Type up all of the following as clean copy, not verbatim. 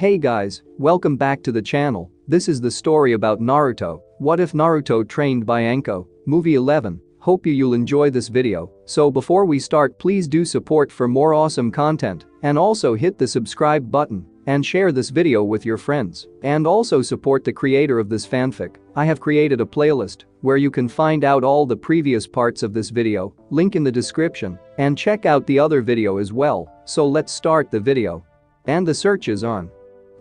Hey guys, welcome back to the channel. This is the story about Naruto. What if Naruto trained by Anko? Movie 11. Hope you'll enjoy this video. So before we start, please do support for more awesome content and also hit the subscribe button and share this video with your friends and also support the creator of this fanfic. I have created a playlist where you can find out all the previous parts of this video, link in the description, and check out the other video as well. So let's start the video. And the search is on.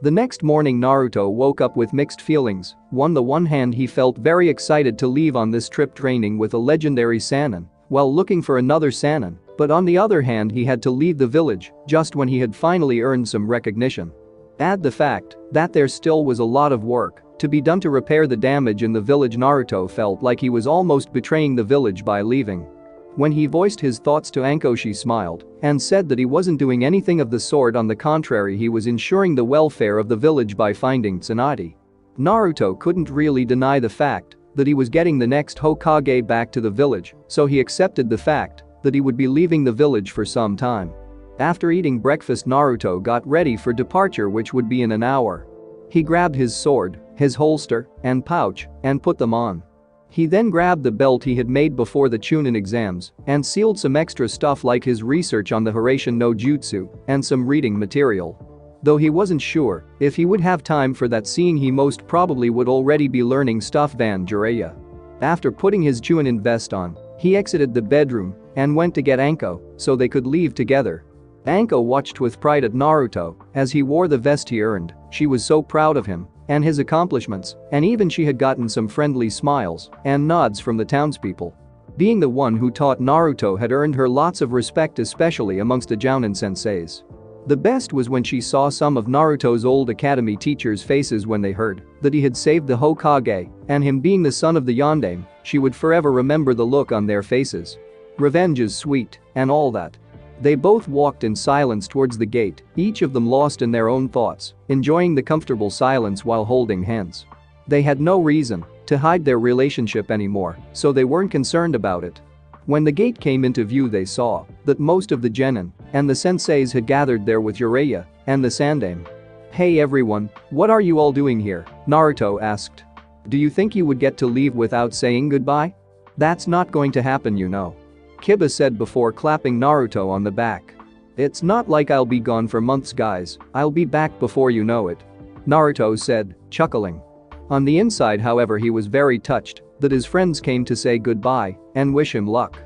The next morning Naruto woke up with mixed feelings. On the one hand he felt very excited to leave on this trip training with a legendary Sannin while looking for another Sannin, but on the other hand he had to leave the village just when he had finally earned some recognition. Add the fact that there still was a lot of work to be done to repair the damage in the village. Naruto felt like he was almost betraying the village by leaving. When he voiced his thoughts to Anko, she smiled and said that he wasn't doing anything of the sort. On the contrary, he was ensuring the welfare of the village by finding Tsunade. Naruto couldn't really deny the fact that he was getting the next Hokage back to the village, so he accepted the fact that he would be leaving the village for some time. After eating breakfast, Naruto got ready for departure, which would be in an hour. He grabbed his sword, his holster, and pouch and put them on. He then grabbed the belt he had made before the Chunin exams and sealed some extra stuff like his research on the Hiraishin no Jutsu and some reading material. Though he wasn't sure if he would have time for that, seeing he most probably would already be learning stuff than Jiraiya. After putting his Chunin vest on, he exited the bedroom and went to get Anko so they could leave together. Anko watched with pride at Naruto as he wore the vest he earned. She was so proud of him and his accomplishments, and even she had gotten some friendly smiles and nods from the townspeople. Being the one who taught Naruto had earned her lots of respect, especially amongst the Jounin senseis. The best was when she saw some of Naruto's old academy teachers' faces when they heard that he had saved the Hokage, and him being the son of the Yondaime, she would forever remember the look on their faces. Revenge is sweet and all that. They both walked in silence towards the gate, each of them lost in their own thoughts, enjoying the comfortable silence while holding hands. They had no reason to hide their relationship anymore, so they weren't concerned about it. When the gate came into view, they saw that most of the genin and the senseis had gathered there with Jiraiya and the Sandaime. "Hey everyone, what are you all doing here?" Naruto asked. "Do you think you would get to leave without saying goodbye? That's not going to happen, you know," Kiba said before clapping Naruto on the back. "It's not like I'll be gone for months, guys. I'll be back before you know it," Naruto said, chuckling. On the inside, however, he was very touched that his friends came to say goodbye and wish him luck.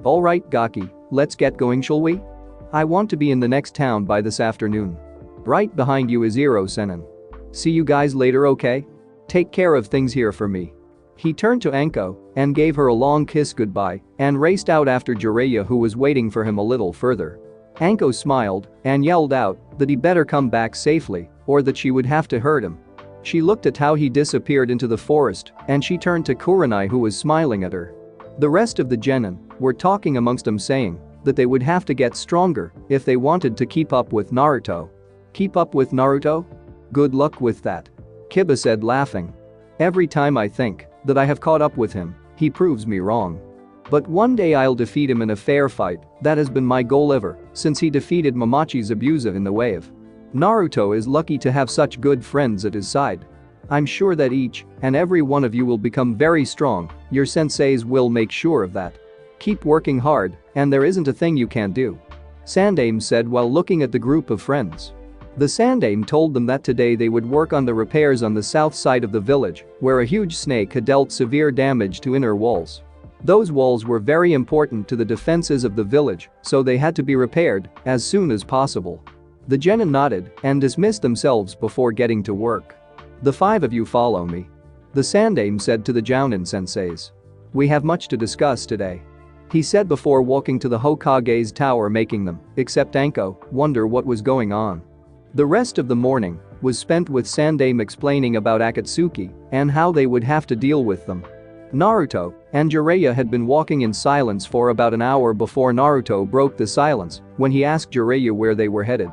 "Alright Gaki, let's get going, shall we? I want to be in the next town by this afternoon. Right behind you is Iro Sennin. See you guys later, okay? Take care of things here for me." He turned to Anko and gave her a long kiss goodbye and raced out after Jiraiya, who was waiting for him a little further. Anko smiled and yelled out that he better come back safely or that she would have to hurt him. She looked at how he disappeared into the forest and she turned to Kurenai, who was smiling at her. The rest of the genin were talking amongst them, saying that they would have to get stronger if they wanted to keep up with Naruto. "Keep up with Naruto? Good luck with that," Kiba said, laughing. "Every time I think that I have caught up with him, he proves me wrong. But one day I'll defeat him in a fair fight. That has been my goal ever since he defeated Momochi Zabuza in the wave. Naruto is lucky to have such good friends at his side. I'm sure that each and every one of you will become very strong. Your senseis will make sure of that. Keep working hard, and there isn't a thing you can't do," Sandaime said while looking at the group of friends. The Sandaime told them that today they would work on the repairs on the south side of the village, where a huge snake had dealt severe damage to inner walls. Those walls were very important to the defenses of the village, so they had to be repaired as soon as possible. The genin nodded and dismissed themselves before getting to work. "The five of you follow me," the Sandaime said to the Jounin senseis. "We have much to discuss today," he said before walking to the Hokage's tower, making them, except Anko, wonder what was going on. The rest of the morning was spent with Sandaime explaining about Akatsuki and how they would have to deal with them. Naruto and Jiraiya had been walking in silence for about an hour before Naruto broke the silence when he asked Jiraiya where they were headed.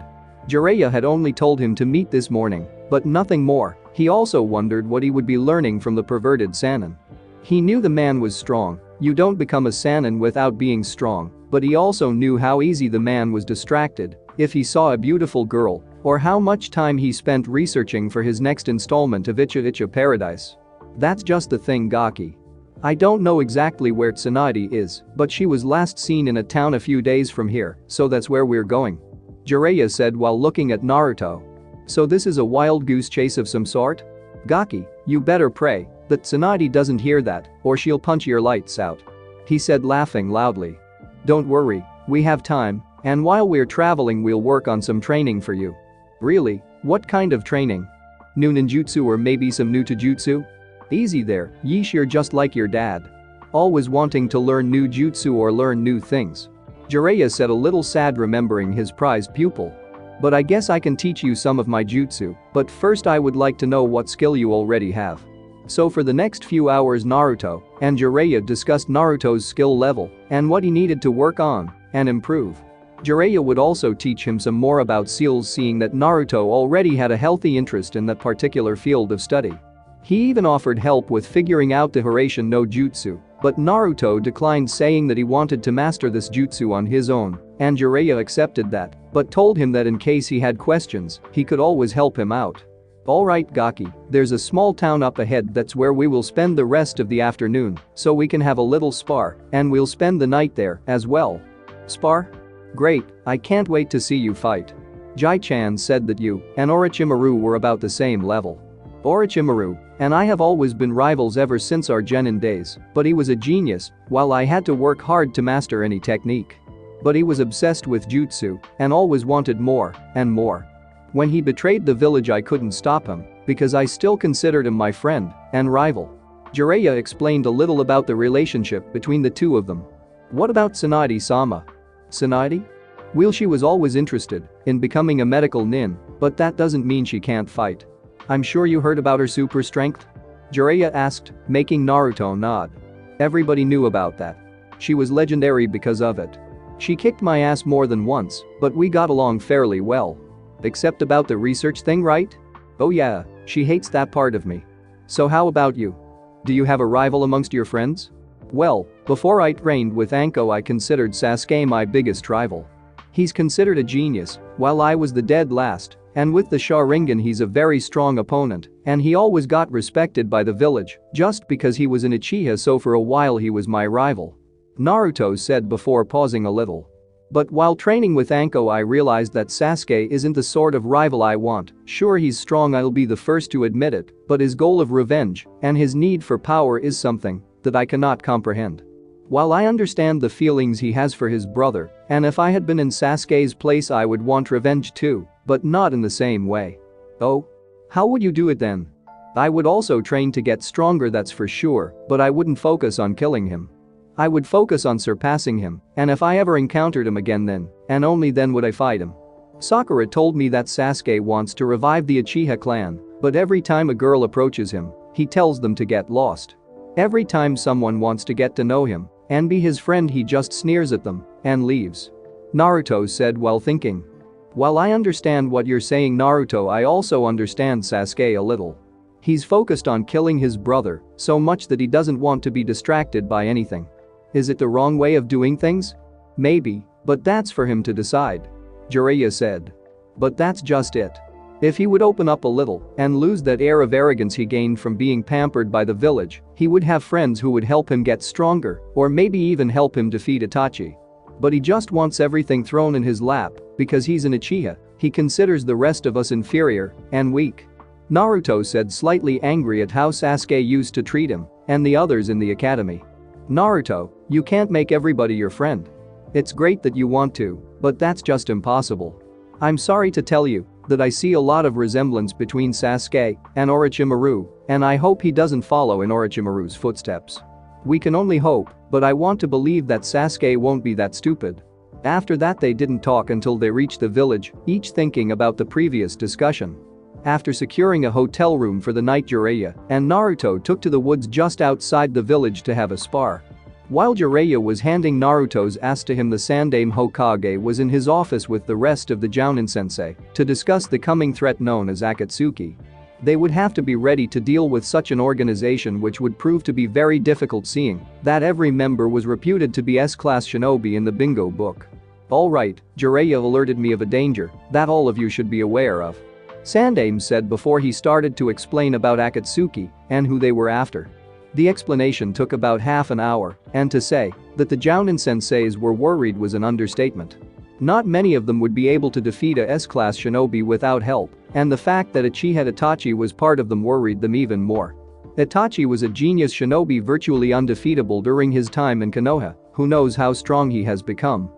Jiraiya had only told him to meet this morning, but nothing more. He also wondered what he would be learning from the perverted Sannin. He knew the man was strong. You don't become a Sannin without being strong, but he also knew how easy the man was distracted if he saw a beautiful girl or how much time he spent researching for his next installment of Icha Icha Paradise. That's just the thing, Gaki. I don't know exactly where Tsunade is, but she was last seen in a town a few days from here, so that's where we're going. Jiraiya said while looking at Naruto. So this is a wild goose chase of some sort? Gaki, you better pray that Tsunade doesn't hear that, or she'll punch your lights out. He said, laughing loudly. Don't worry, we have time, and while we're traveling we'll work on some training for you. Really? What kind of training? New ninjutsu or maybe some new taijutsu? Easy there, yeesh, you're just like your dad. Always wanting to learn new jutsu or learn new things. Jiraiya said, a little sad remembering his prized pupil. But I guess I can teach you some of my jutsu, but first I would like to know what skill you already have. So for the next few hours Naruto and Jiraiya discussed Naruto's skill level and what he needed to work on and improve. Jiraiya would also teach him some more about seals, seeing that Naruto already had a healthy interest in that particular field of study. He even offered help with figuring out the Hiraishin no Jutsu, but Naruto declined, saying that he wanted to master this jutsu on his own, and Jiraiya accepted that, but told him that in case he had questions, he could always help him out. Alright Gaki, there's a small town up ahead, that's where we will spend the rest of the afternoon, so we can have a little spar, and we'll spend the night there as well. Spar? Great, I can't wait to see you fight. Jai-chan said that you and Orochimaru were about the same level. Orochimaru and I have always been rivals ever since our genin days, but he was a genius, while I had to work hard to master any technique. But he was obsessed with jutsu and always wanted more and more. When he betrayed the village I couldn't stop him because I still considered him my friend and rival. Jiraiya explained a little about the relationship between the two of them. What about Tsunade-sama? Tsunade? Well, she was always interested in becoming a medical nin, but that doesn't mean she can't fight. I'm sure you heard about her super strength? Jiraiya asked, making Naruto nod. Everybody knew about that. She was legendary because of it. She kicked my ass more than once, but we got along fairly well. Except about the research thing, right? Oh yeah, she hates that part of me. So how about you? Do you have a rival amongst your friends? Well, before I trained with Anko I considered Sasuke my biggest rival. He's considered a genius, while I was the dead last. And with the Sharingan he's a very strong opponent, and he always got respected by the village just because he was an Uchiha, so for a while he was my rival. Naruto said before pausing a little. But while training with Anko I realized that Sasuke isn't the sort of rival I want. Sure, he's strong, I'll be the first to admit it, but his goal of revenge and his need for power is something that I cannot comprehend. While I understand the feelings he has for his brother, and if I had been in Sasuke's place I would want revenge too, but not in the same way. Oh? How would you do it then? I would also train to get stronger, that's for sure, but I wouldn't focus on killing him. I would focus on surpassing him, and if I ever encountered him again then, and only then would I fight him. Sakura told me that Sasuke wants to revive the Uchiha clan, but every time a girl approaches him, he tells them to get lost. Every time someone wants to get to know him and be his friend he just sneers at them and leaves. Naruto said while thinking. While I understand what you're saying, Naruto, I also understand Sasuke a little. He's focused on killing his brother so much that he doesn't want to be distracted by anything. Is it the wrong way of doing things? Maybe, but that's for him to decide. Jiraiya said. But that's just it. If he would open up a little and lose that air of arrogance he gained from being pampered by the village, he would have friends who would help him get stronger or maybe even help him defeat Itachi. But he just wants everything thrown in his lap because he's an Uchiha. He considers the rest of us inferior and weak. Naruto said, slightly angry at how Sasuke used to treat him and the others in the academy. Naruto, you can't make everybody your friend. It's great that you want to, but that's just impossible. I'm sorry to tell you that I see a lot of resemblance between Sasuke and Orochimaru, and I hope he doesn't follow in Orochimaru's footsteps. We can only hope, but I want to believe that Sasuke won't be that stupid. After that they didn't talk until they reached the village, each thinking about the previous discussion. After securing a hotel room for the night, Jiraiya and Naruto took to the woods just outside the village to have a spar. While Jiraiya was handing Naruto's ass to him, the Sandaime Hokage was in his office with the rest of the Jounin sensei to discuss the coming threat known as Akatsuki. They would have to be ready to deal with such an organization, which would prove to be very difficult, seeing that every member was reputed to be S-class shinobi in the bingo book. Alright, Jiraiya alerted me of a danger that all of you should be aware of. Sandaime said before he started to explain about Akatsuki and who they were after. The explanation took about half an hour, and to say that the Jounin senseis were worried was an understatement. Not many of them would be able to defeat a S-class shinobi without help, and the fact that Uchiha Itachi was part of them worried them even more. Itachi was a genius shinobi, virtually undefeatable during his time in Konoha. Who knows how strong he has become.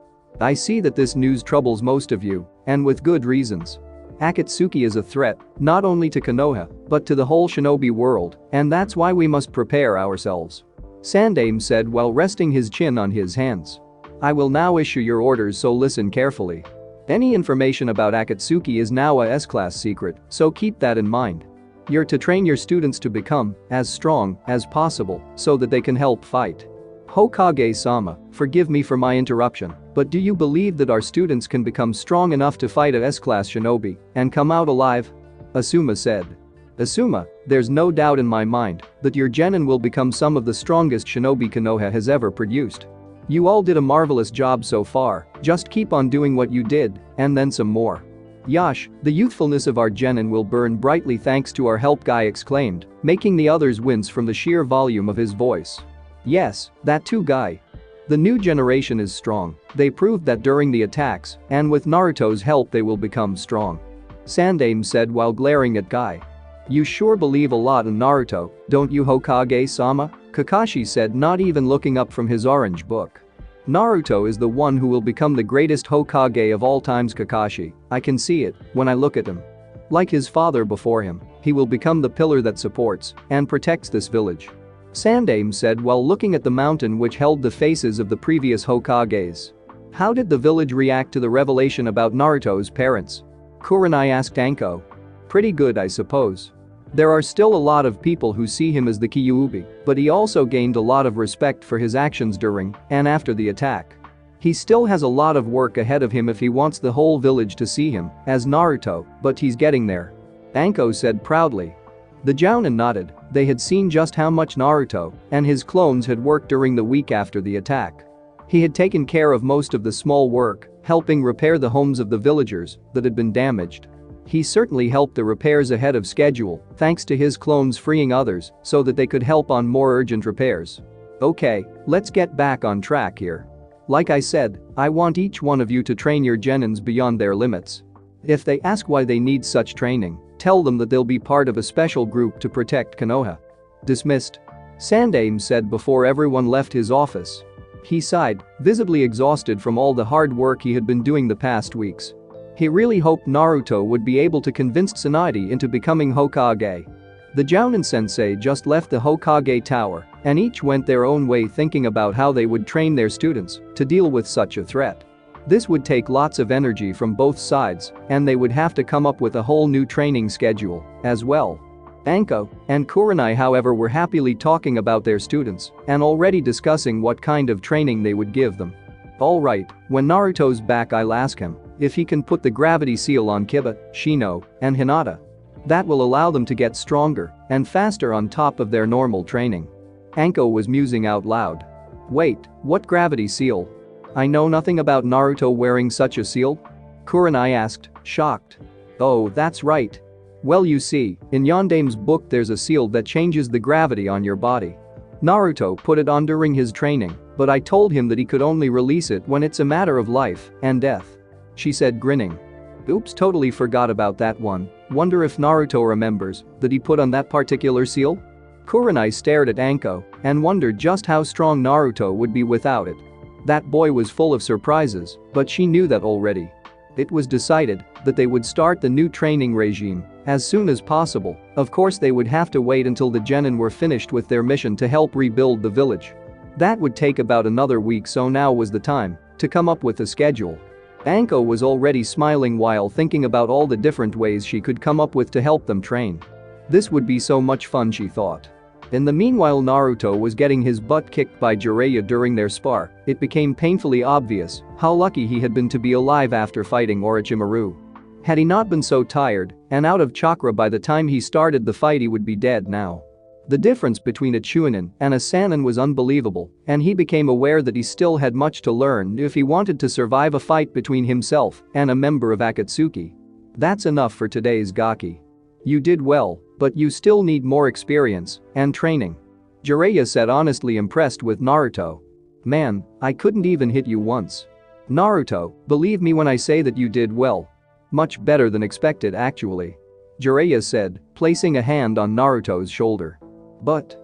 I see that this news troubles most of you, and with good reasons. Akatsuki is a threat, not only to Konoha, but to the whole shinobi world, and that's why we must prepare ourselves. Sandaime said while resting his chin on his hands. I will now issue your orders, so listen carefully. Any information about Akatsuki is now a S-class secret, so keep that in mind. You're to train your students to become as strong as possible so that they can help fight. Hokage-sama, forgive me for my interruption, but do you believe that our students can become strong enough to fight a S-class shinobi and come out alive? Asuma said. Asuma, there's no doubt in my mind that your genin will become some of the strongest shinobi Konoha has ever produced. You all did a marvelous job so far, just keep on doing what you did, and then some more. Yash, the youthfulness of our genin will burn brightly thanks to our help, Guy exclaimed, making the others wince from the sheer volume of his voice. Yes, that too, Guy. The new generation is strong, they proved that during the attacks, and with Naruto's help they will become strong. Sandaime said while glaring at Guy. You sure believe a lot in Naruto, don't you, Hokage-sama? Kakashi said, not even looking up from his orange book. Naruto is the one who will become the greatest Hokage of all times, Kakashi, I can see it when I look at him. Like his father before him, he will become the pillar that supports and protects this village. Sandaime said while looking at the mountain which held the faces of the previous Hokages. How did the village react to the revelation about Naruto's parents? Kurenai asked Anko. Pretty good, I suppose. There are still a lot of people who see him as the Kyuubi, but he also gained a lot of respect for his actions during and after the attack. He still has a lot of work ahead of him if he wants the whole village to see him as Naruto, but he's getting there. Anko said proudly. The Jounin nodded, they had seen just how much Naruto and his clones had worked during the week after the attack. He had taken care of most of the small work, helping repair the homes of the villagers that had been damaged. He certainly helped the repairs ahead of schedule, thanks to his clones freeing others so that they could help on more urgent repairs. Okay, let's get back on track here. Like I said, I want each one of you to train your genins beyond their limits. If they ask why they need such training, tell them that they'll be part of a special group to protect Konoha. Dismissed. Sandaime said before everyone left his office. He sighed, visibly exhausted from all the hard work he had been doing the past weeks. He really hoped Naruto would be able to convince Tsunade into becoming Hokage. The Jounin sensei just left the Hokage tower, and each went their own way thinking about how they would train their students to deal with such a threat. This would take lots of energy from both sides, and they would have to come up with a whole new training schedule as well. Anko and Kurenai, however, were happily talking about their students and already discussing what kind of training they would give them. Alright, when Naruto's back, I'll ask him if he can put the gravity seal on Kiba, Shino, and Hinata. That will allow them to get stronger and faster on top of their normal training. Anko was musing out loud. Wait, what gravity seal? I know nothing about Naruto wearing such a seal? Kurenai asked, shocked. Oh, that's right. Well, you see, in Yondaime's book there's a seal that changes the gravity on your body. Naruto put it on during his training, but I told him that he could only release it when it's a matter of life and death. She said, grinning. Oops, totally forgot about that one. Wonder if Naruto remembers that he put on that particular seal? Kurenai stared at Anko and wondered just how strong Naruto would be without it. That boy was full of surprises, but she knew that already. It was decided that they would start the new training regime as soon as possible. Of course, they would have to wait until the genin were finished with their mission to help rebuild the village. That would take about another week, so now was the time to come up with a schedule. Anko was already smiling while thinking about all the different ways she could come up with to help them train. This would be so much fun, she thought. In the meanwhile, Naruto was getting his butt kicked by Jiraiya during their spar. It became painfully obvious how lucky he had been to be alive after fighting Orochimaru. Had he not been so tired and out of chakra by the time he started the fight, he would be dead now. The difference between a Chunin and a Sannin was unbelievable, and he became aware that he still had much to learn if he wanted to survive a fight between himself and a member of Akatsuki. That's enough for today's Gaki. You did well, but you still need more experience and training. Jiraiya said, honestly impressed with Naruto. Man, I couldn't even hit you once. Naruto, believe me when I say that you did well. Much better than expected actually. Jiraiya said, placing a hand on Naruto's shoulder. But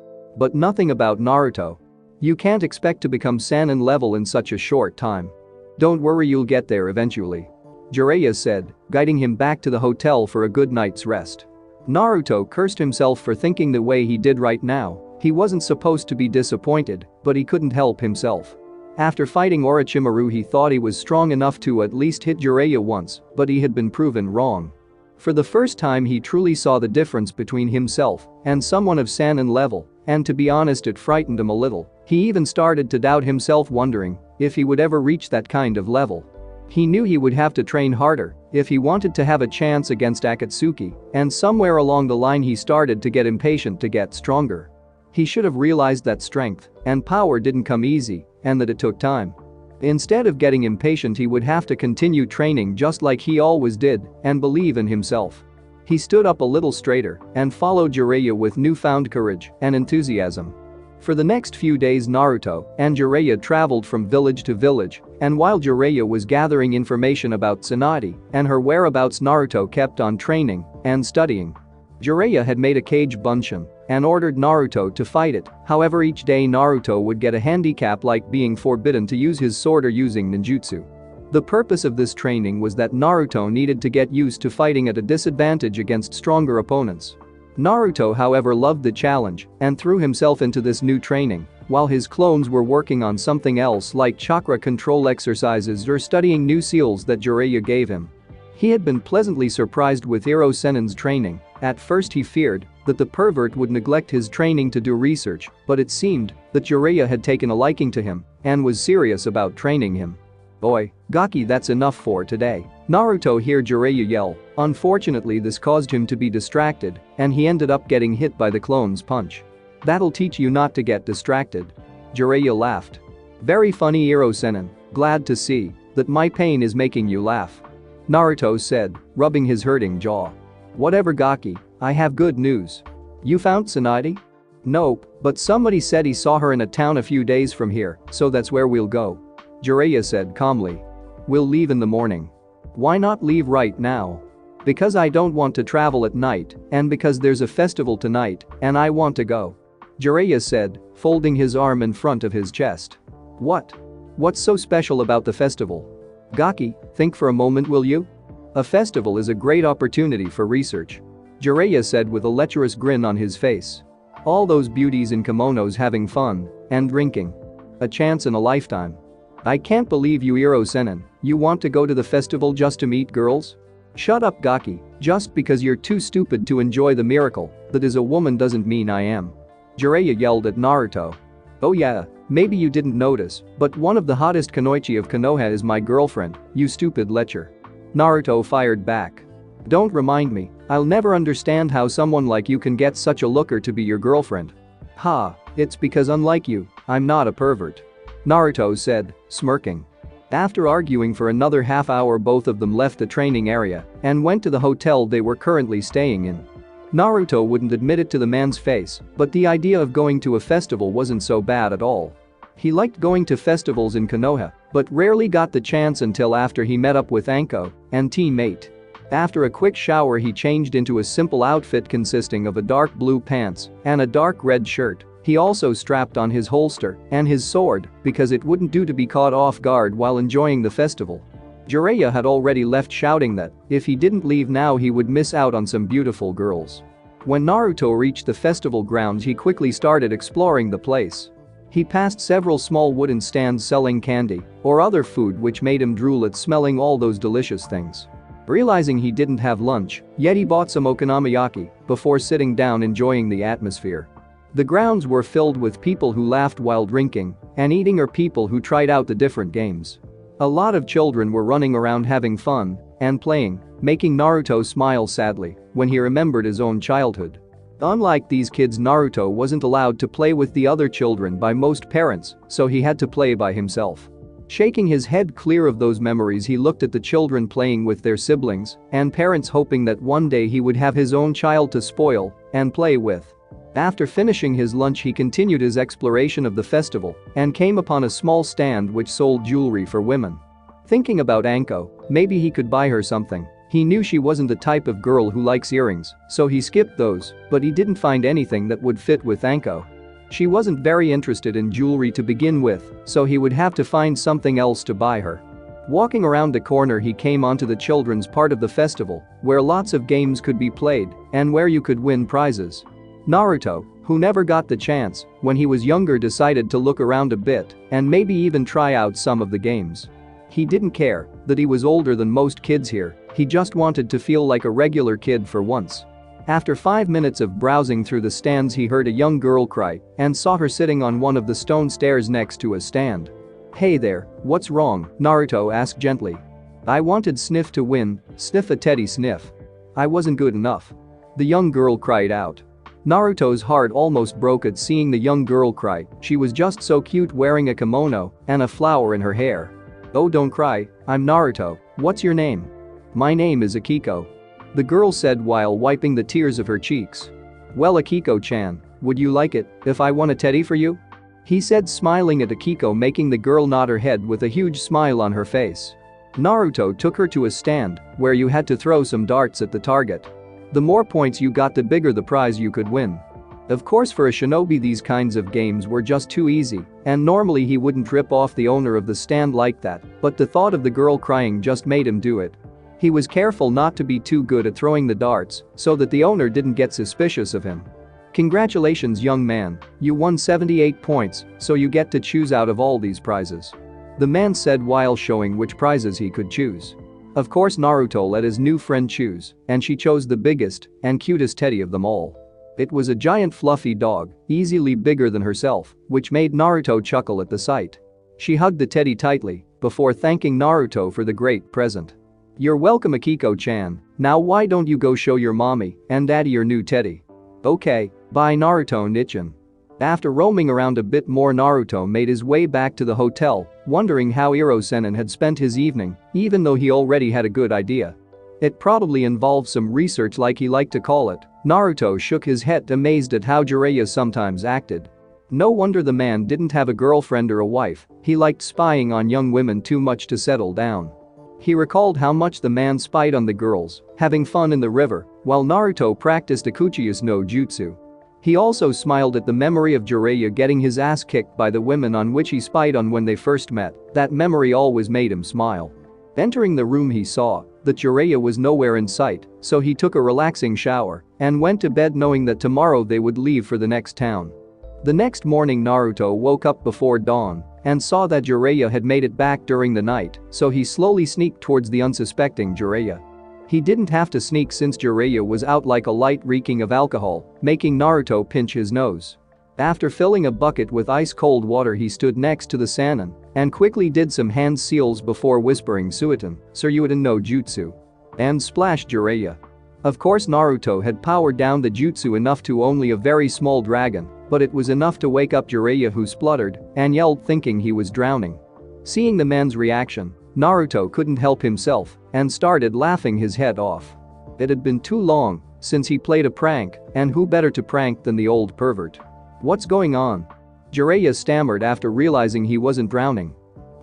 nothing about Naruto. You can't expect to become Sannin level in such a short time. Don't worry, you'll get there eventually. Jiraiya said, guiding him back to the hotel for a good night's rest. Naruto cursed himself for thinking the way he did right now. He wasn't supposed to be disappointed, but he couldn't help himself. After fighting Orochimaru, he thought he was strong enough to at least hit Jiraiya once, but he had been proven wrong. For the first time he truly saw the difference between himself and someone of Sannin level, and to be honest it frightened him a little. He even started to doubt himself, wondering if he would ever reach that kind of level. He knew he would have to train harder if he wanted to have a chance against Akatsuki, and somewhere along the line he started to get impatient to get stronger. He should have realized that strength and power didn't come easy and that it took time. Instead of getting impatient, he would have to continue training just like he always did and believe in himself. He stood up a little straighter and followed Jiraiya with newfound courage and enthusiasm. For the next few days Naruto and Jiraiya traveled from village to village, and while Jiraiya was gathering information about Tsunade and her whereabouts, Naruto kept on training and studying. Jiraiya had made a cage bunshin and ordered Naruto to fight it. However, each day Naruto would get a handicap, like being forbidden to use his sword or using ninjutsu. The purpose of this training was that Naruto needed to get used to fighting at a disadvantage against stronger opponents. Naruto, however, loved the challenge and threw himself into this new training, while his clones were working on something else like chakra control exercises or studying new skills that Jiraiya gave him. He had been pleasantly surprised with Iro Sennin's training. At first he feared that the pervert would neglect his training to do research, but it seemed that Jiraiya had taken a liking to him and was serious about training him. Boy, Gaki, that's enough for today. Naruto heard Jiraiya yell. Unfortunately, this caused him to be distracted, and he ended up getting hit by the clone's punch. That'll teach you not to get distracted. Jiraiya laughed. Very funny, Iro Sennin. Glad to see that my pain is making you laugh. Naruto said, rubbing his hurting jaw. Whatever, Gaki, I have good news. You found Tsunade? Nope, but somebody said he saw her in a town a few days from here, so that's where we'll go. Jiraiya said calmly. We'll leave in the morning. Why not leave right now? Because I don't want to travel at night, and because there's a festival tonight, and I want to go. Jiraiya said, folding his arm in front of his chest. What? What's so special about the festival? Gaki, think for a moment, will you? A festival is a great opportunity for research. Jiraiya said with a lecherous grin on his face. All those beauties in kimonos having fun and drinking. A chance in a lifetime. I can't believe you, Iro Sennin. You want to go to the festival just to meet girls? Shut up, Gaki. Just because you're too stupid to enjoy the miracle that is a woman doesn't mean I am. Jiraiya yelled at Naruto. Oh yeah, maybe you didn't notice, but one of the hottest kunoichi of Konoha is my girlfriend, you stupid lecher. Naruto fired back. Don't remind me, I'll never understand how someone like you can get such a looker to be your girlfriend. Ha, it's because unlike you, I'm not a pervert. Naruto said, smirking. After arguing for another half hour, both of them left the training area and went to the hotel they were currently staying in. Naruto wouldn't admit it to the man's face, but the idea of going to a festival wasn't so bad at all. He liked going to festivals in Konoha, but rarely got the chance until after he met up with Anko and teammate. After a quick shower, he changed into a simple outfit consisting of a dark blue pants and a dark red shirt. He also strapped on his holster and his sword because it wouldn't do to be caught off guard while enjoying the festival. Jiraiya had already left, shouting that if he didn't leave now he would miss out on some beautiful girls. When Naruto reached the festival grounds, he quickly started exploring the place. He passed several small wooden stands selling candy or other food, which made him drool at smelling all those delicious things. Realizing he didn't have lunch, yet he bought some okonomiyaki before sitting down enjoying the atmosphere. The grounds were filled with people who laughed while drinking and eating, or people who tried out the different games. A lot of children were running around having fun and playing, making Naruto smile sadly when he remembered his own childhood. Unlike these kids, Naruto wasn't allowed to play with the other children by most parents, so he had to play by himself. Shaking his head clear of those memories, he looked at the children playing with their siblings and parents, hoping that one day he would have his own child to spoil and play with. After finishing his lunch, he continued his exploration of the festival and came upon a small stand which sold jewelry for women. Thinking about Anko, maybe he could buy her something. He knew she wasn't the type of girl who likes earrings, so he skipped those, but he didn't find anything that would fit with Anko. She wasn't very interested in jewelry to begin with, so he would have to find something else to buy her. Walking around the corner, he came onto the children's part of the festival, where lots of games could be played and where you could win prizes. Naruto, who never got the chance when he was younger, decided to look around a bit and maybe even try out some of the games. He didn't care that he was older than most kids here, he just wanted to feel like a regular kid for once. After 5 minutes of browsing through the stands, he heard a young girl cry and saw her sitting on one of the stone stairs next to a stand. "Hey there, what's wrong?" Naruto asked gently. "I wanted Sniff to win, sniff a teddy sniff. I wasn't good enough." The young girl cried out. Naruto's heart almost broke at seeing the young girl cry. She was just so cute, wearing a kimono and a flower in her hair. "Oh, don't cry, I'm Naruto. What's your name?" "My name is Akiko," the girl said while wiping the tears of her cheeks. "Well, Akiko-chan, would you like it if I won a teddy for you?" he said, smiling at Akiko, making the girl nod her head with a huge smile on her face. Naruto took her to a stand where you had to throw some darts at the target. The more points you got, the bigger the prize you could win. Of course, for a shinobi these kinds of games were just too easy, and normally he wouldn't rip off the owner of the stand like that, but the thought of the girl crying just made him do it. He was careful not to be too good at throwing the darts so that the owner didn't get suspicious of him. "Congratulations, young man, you won 78 points, so you get to choose out of all these prizes," the man said while showing which prizes he could choose. Of course, Naruto let his new friend choose, and she chose the biggest and cutest teddy of them all. It was a giant fluffy dog, easily bigger than herself, which made Naruto chuckle at the sight. She hugged the teddy tightly before thanking Naruto for the great present. "You're welcome, Akiko-chan. Now why don't you go show your mommy and daddy your new teddy?" "Okay, bye, Naruto-nichan." After roaming around a bit more, Naruto made his way back to the hotel, wondering how Iro-sennin had spent his evening, even though he already had a good idea. It probably involved some research, like he liked to call it. Naruto shook his head, amazed at how Jiraiya sometimes acted. No wonder the man didn't have a girlfriend or a wife, he liked spying on young women too much to settle down. He recalled how much the man spied on the girls, having fun in the river, while Naruto practiced Akuchius no Jutsu. He also smiled at the memory of Jiraiya getting his ass kicked by the women on which he spied on when they first met. That memory always made him smile. Entering the room, he saw that Jiraiya was nowhere in sight, so he took a relaxing shower and went to bed, knowing that tomorrow they would leave for the next town. The next morning, Naruto woke up before dawn and saw that Jiraiya had made it back during the night, so he slowly sneaked towards the unsuspecting Jiraiya. He didn't have to sneak since Jiraiya was out like a light, reeking of alcohol, making Naruto pinch his nose. After filling a bucket with ice-cold water, he stood next to the Sannin and quickly did some hand seals before whispering Suiton, Suryuiten no Jutsu, and splashed Jiraiya. Of course, Naruto had powered down the jutsu enough to only a very small dragon, but it was enough to wake up Jiraiya, who spluttered and yelled, thinking he was drowning. Seeing the man's reaction, Naruto couldn't help himself and started laughing his head off. It had been too long since he played a prank, and who better to prank than the old pervert? "What's going on?" Jiraiya stammered after realizing he wasn't drowning.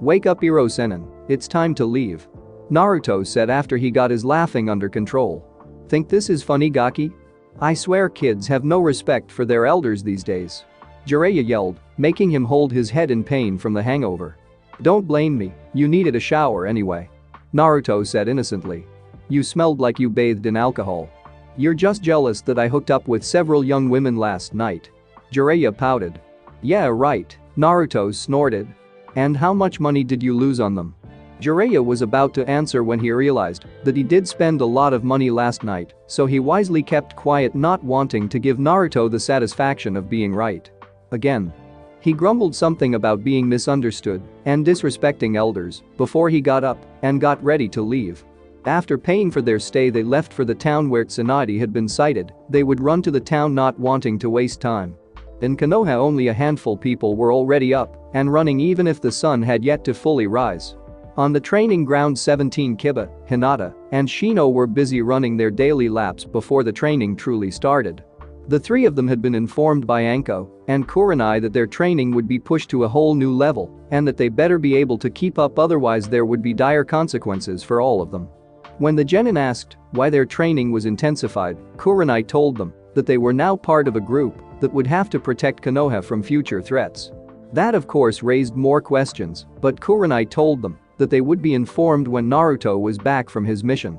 "Wake up, Iro-sennin, it's time to leave," Naruto said after he got his laughing under control. "Think this is funny, Gaki? I swear kids have no respect for their elders these days," Jiraiya yelled, making him hold his head in pain from the hangover. "Don't blame me, you needed a shower anyway," Naruto said innocently. "You smelled like you bathed in alcohol. You're just jealous that I hooked up with several young women last night," Jiraiya pouted. "Yeah, right," Naruto snorted. "And how much money did you lose on them?" Jiraiya was about to answer when he realized that he did spend a lot of money last night, so he wisely kept quiet, not wanting to give Naruto the satisfaction of being right. Again. He grumbled something about being misunderstood and disrespecting elders before he got up and got ready to leave. After paying for their stay, they left for the town where Tsunade had been sighted. They would run to the town, not wanting to waste time. In Konoha, only a handful people were already up and running, even if the sun had yet to fully rise. On the training ground, 17 Kiba, Hinata, and Shino were busy running their daily laps before the training truly started. The three of them had been informed by Anko and Kurenai that their training would be pushed to a whole new level and that they better be able to keep up, otherwise there would be dire consequences for all of them. When the genin asked why their training was intensified, Kurenai told them that they were now part of a group that would have to protect Konoha from future threats. That of course raised more questions, but Kurenai told them that they would be informed when Naruto was back from his mission.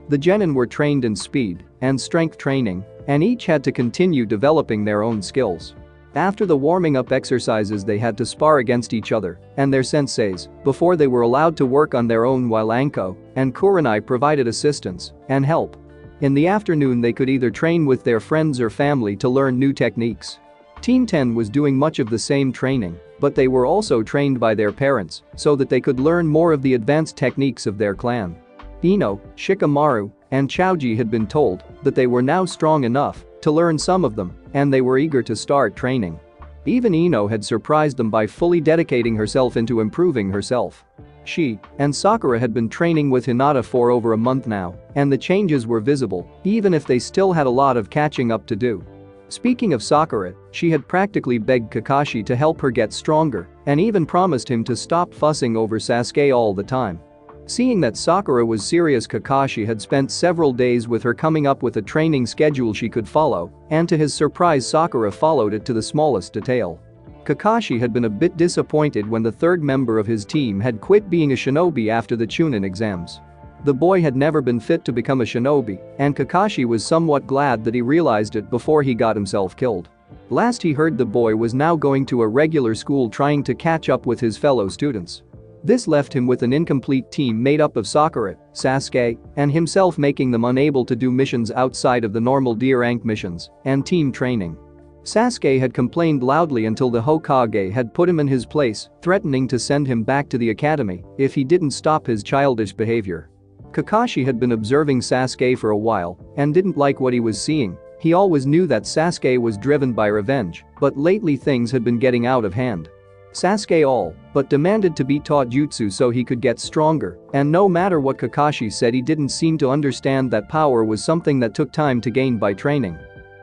The genin were trained in speed and strength training, and each had to continue developing their own skills. After the warming up exercises, they had to spar against each other and their senseis before they were allowed to work on their own, while Anko and Kurenai provided assistance and help. In the afternoon, they could either train with their friends or family to learn new techniques. Team 10 was doing much of the same training, but they were also trained by their parents so that they could learn more of the advanced techniques of their clan. Ino, Shikamaru, and Chaoji had been told that they were now strong enough to learn some of them, and they were eager to start training. Even Ino had surprised them by fully dedicating herself into improving herself. She and Sakura had been training with Hinata for over a month now, and the changes were visible, even if they still had a lot of catching up to do. Speaking of Sakura, she had practically begged Kakashi to help her get stronger and even promised him to stop fussing over Sasuke all the time. Seeing that Sakura was serious, Kakashi had spent several days with her, coming up with a training schedule she could follow, and to his surprise, Sakura followed it to the smallest detail. Kakashi had been a bit disappointed when the third member of his team had quit being a shinobi after the Chunin exams. The boy had never been fit to become a shinobi, and Kakashi was somewhat glad that he realized it before he got himself killed. Last he heard, the boy was now going to a regular school trying to catch up with his fellow students. This left him with an incomplete team made up of Sakura, Sasuke, and himself, making them unable to do missions outside of the normal D rank missions and team training. Sasuke had complained loudly until the Hokage had put him in his place, threatening to send him back to the academy if he didn't stop his childish behavior. Kakashi had been observing Sasuke for a while and didn't like what he was seeing. He always knew that Sasuke was driven by revenge, but lately things had been getting out of hand. Sasuke all but demanded to be taught jutsu so he could get stronger, and no matter what Kakashi said, he didn't seem to understand that power was something that took time to gain by training.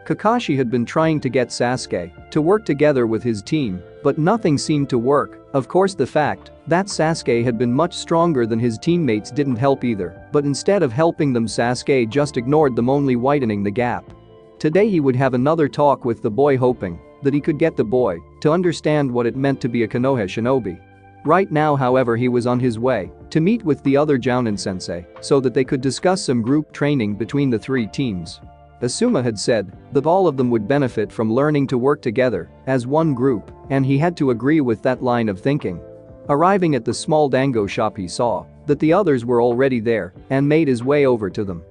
Kakashi had been trying to get Sasuke to work together with his team, but nothing seemed to work. Of course, the fact that Sasuke had been much stronger than his teammates didn't help either, but instead of helping them, Sasuke just ignored them, only widening the gap. Today he would have another talk with the boy, hoping that he could get the boy to understand what it meant to be a Konoha shinobi. Right now, however, he was on his way to meet with the other Jounin sensei so that they could discuss some group training between the three teams. Asuma had said that all of them would benefit from learning to work together as one group, and he had to agree with that line of thinking. Arriving at the small dango shop, he saw that the others were already there and made his way over to them.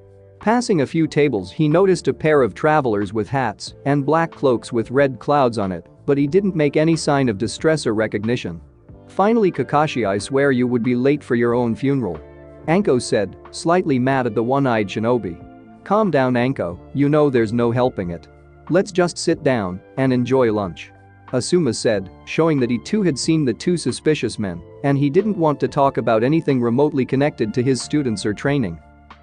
Passing a few tables, he noticed a pair of travelers with hats and black cloaks with red clouds on it, but he didn't make any sign of distress or recognition. Finally, Kakashi, I swear you would be late for your own funeral, Anko said, slightly mad at the one-eyed shinobi. Calm down, Anko, you know there's no helping it. Let's just sit down and enjoy lunch, Asuma said, showing that he too had seen the two suspicious men, and he didn't want to talk about anything remotely connected to his students or training.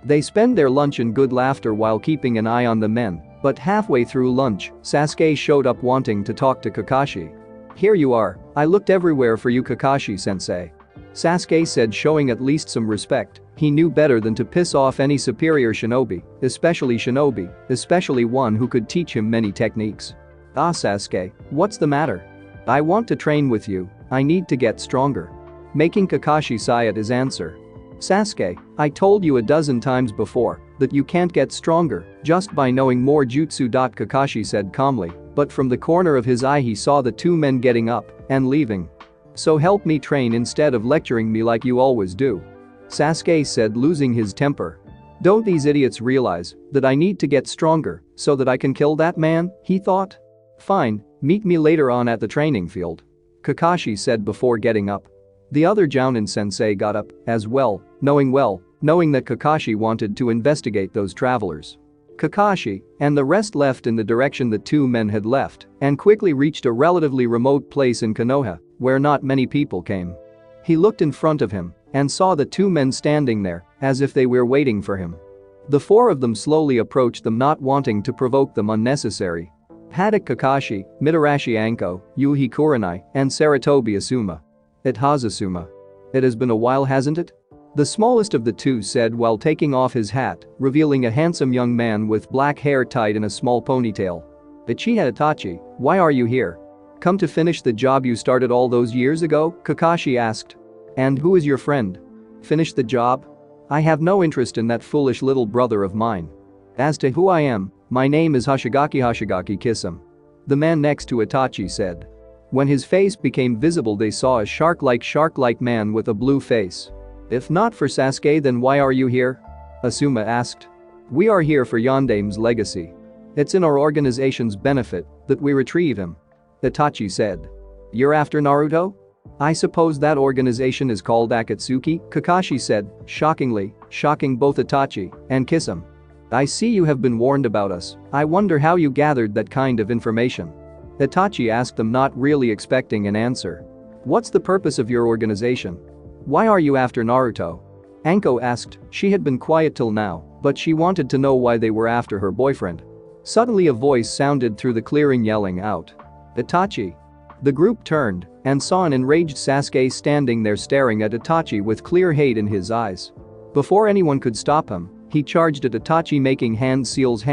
They spend their lunch in good laughter while keeping an eye on the men, but halfway through lunch, Sasuke showed up wanting to talk to Kakashi. Here you are, I looked everywhere for you, Kakashi-sensei, Sasuke said, showing at least some respect. He knew better than to piss off any superior shinobi, especially one who could teach him many techniques. Ah, Sasuke, what's the matter? I want to train with you, I need to get stronger, making Kakashi sigh at his answer. Sasuke, I told you a dozen times before that you can't get stronger just by knowing more jutsu. Kakashi said calmly, but from the corner of his eye he saw the two men getting up and leaving. So help me train instead of lecturing me like you always do, Sasuke said, losing his temper. Don't these idiots realize that I need to get stronger so that I can kill that man, he thought. Fine, meet me later on at the training field, Kakashi said before getting up. The other Jounin sensei got up as well, knowing well knowing that Kakashi wanted to investigate those travelers. Kakashi and the rest left in the direction the two men had left and quickly reached a relatively remote place in Konoha where not many people came. He looked in front of him and saw the two men standing there as if they were waiting for him. The four of them slowly approached them, not wanting to provoke them unnecessary. Haddock Kakashi, Mitarashi Anko, Yuhi Kurenai, and Saratobi Asuma. It has Asuma. It has been a while, hasn't it? The smallest of the two said while taking off his hat, revealing a handsome young man with black hair tied in a small ponytail. Uchiha Itachi, why are you here? Come to finish the job you started all those years ago? Kakashi asked. And who is your friend? Finish the job? I have no interest in that foolish little brother of mine. As to who I am, my name is Hoshigaki kiss him. The man next to Itachi said. When his face became visible, they saw a shark-like man with a blue face. If not for Sasuke, then why are you here? Asuma asked. We are here for Yandame's legacy. It's in our organization's benefit that we retrieve him. Itachi said. You're after Naruto? I suppose that organization is called Akatsuki, Kakashi said, shocking both Itachi and Kisame. I see you have been warned about us. I wonder how you gathered that kind of information. Itachi asked them, not really expecting an answer. What's the purpose of your organization? Why are you after Naruto? Anko asked. She had been quiet till now, but she wanted to know why they were after her boyfriend. Suddenly a voice sounded through the clearing yelling out. Itachi. The group turned and saw an enraged Sasuke standing there staring at Itachi with clear hate in his eyes. Before anyone could stop him, he charged at Itachi, making hand seals,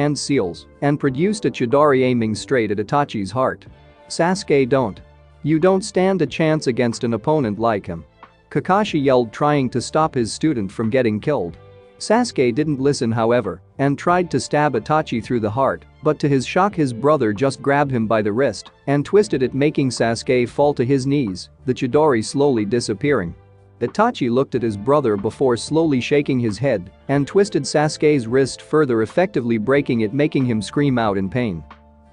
and produced a Chidori aiming straight at Itachi's heart. Sasuke, don't. You don't stand a chance against an opponent like him. Kakashi yelled, trying to stop his student from getting killed. Sasuke didn't listen, however, and tried to stab Itachi through the heart, but to his shock his brother just grabbed him by the wrist and twisted it, making Sasuke fall to his knees, the Chidori slowly disappearing. Itachi looked at his brother before slowly shaking his head and twisted Sasuke's wrist further, effectively breaking it, making him scream out in pain.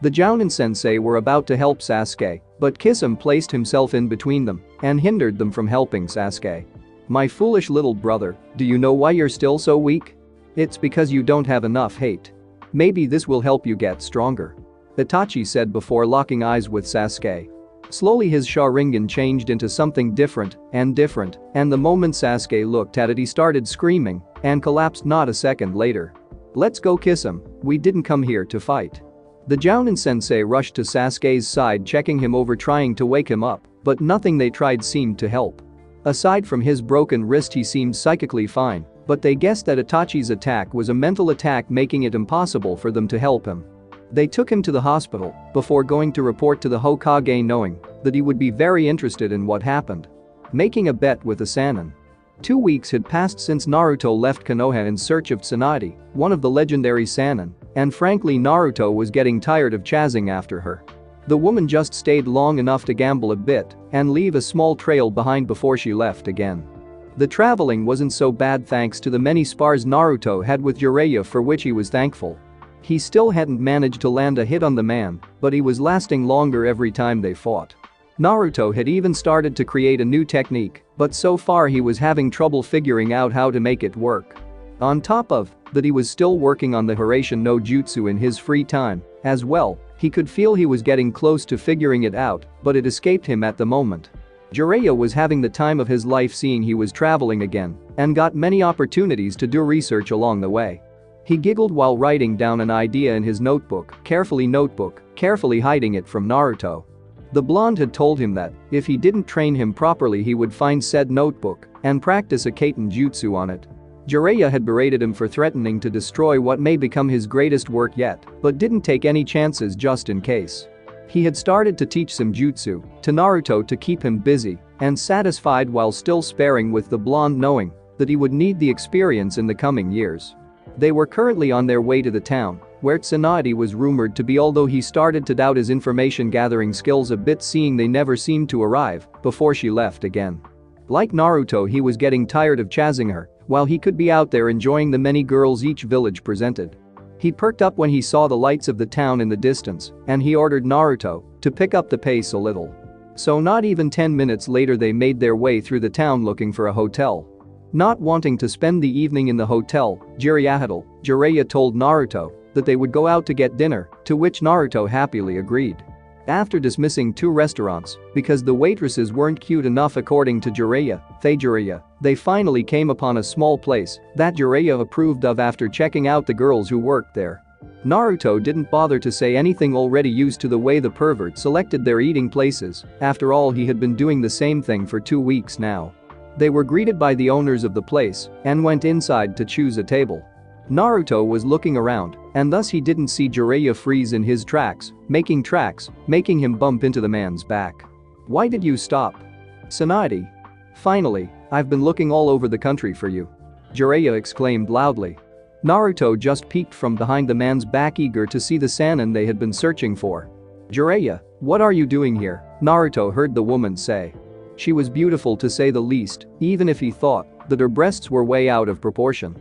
The Jounin sensei were about to help Sasuke, but Kisame placed himself in between them and hindered them from helping Sasuke. My foolish little brother, do you know why you're still so weak? It's because you don't have enough hate. Maybe this will help you get stronger. Itachi said before locking eyes with Sasuke. Slowly his Sharingan changed into something different, and the moment Sasuke looked at it he started screaming and collapsed not a second later. Let's go, Kisame, we didn't come here to fight. The Jounin sensei rushed to Sasuke's side, checking him over, trying to wake him up, but nothing they tried seemed to help. Aside from his broken wrist he seemed psychically fine, but they guessed that Itachi's attack was a mental attack, making it impossible for them to help him. They took him to the hospital before going to report to the Hokage, knowing that he would be very interested in what happened. Making a bet with a Sannin. 2 weeks had passed since Naruto left Konoha in search of Tsunade, one of the legendary Sannin, and frankly Naruto was getting tired of chasing after her. The woman just stayed long enough to gamble a bit and leave a small trail behind before she left again. The traveling wasn't so bad thanks to the many spars Naruto had with Jiraiya, for which he was thankful. He still hadn't managed to land a hit on the man, but he was lasting longer every time they fought. Naruto had even started to create a new technique, but so far he was having trouble figuring out how to make it work. On top of that, he was still working on the Hiraishin no Jutsu in his free time as well. He could feel he was getting close to figuring it out, but it escaped him at the moment. Jiraiya was having the time of his life, seeing he was traveling again and got many opportunities to do research along the way. He giggled while writing down an idea in his notebook, carefully hiding it from Naruto. The blonde had told him that if he didn't train him properly he would find said notebook and practice a Kaiten jutsu on it. Jiraiya had berated him for threatening to destroy what may become his greatest work yet, but didn't take any chances just in case. He had started to teach some jutsu to Naruto to keep him busy and satisfied, while still sparing with the blonde, knowing that he would need the experience in the coming years. They were currently on their way to the town where Tsunade was rumored to be, although he started to doubt his information gathering skills a bit, seeing they never seemed to arrive before she left again. Like Naruto, he was getting tired of chasing her while he could be out there enjoying the many girls each village presented. He perked up when he saw the lights of the town in the distance, and he ordered Naruto to pick up the pace a little. So not even 10 minutes later they made their way through the town looking for a hotel. Not wanting to spend the evening in the hotel, Jiraiya told Naruto that they would go out to get dinner, to which Naruto happily agreed. After dismissing 2 restaurants because the waitresses weren't cute enough according to Jiraiya, they finally came upon a small place that Jiraiya approved of after checking out the girls who worked there. Naruto didn't bother to say anything, already used to the way the pervert selected their eating places. After all, he had been doing the same thing for 2 weeks now. They were greeted by the owners of the place and went inside to choose a table. Naruto was looking around, and thus he didn't see Jiraiya freeze in his tracks, making him bump into the man's back. "Why did you stop?" "Tsunade. Finally, I've been looking all over the country for you," Jiraiya exclaimed loudly. Naruto just peeked from behind the man's back, eager to see the Sannin they had been searching for. "Jiraiya, what are you doing here?" Naruto heard the woman say. She was beautiful to say the least, even if he thought that her breasts were way out of proportion.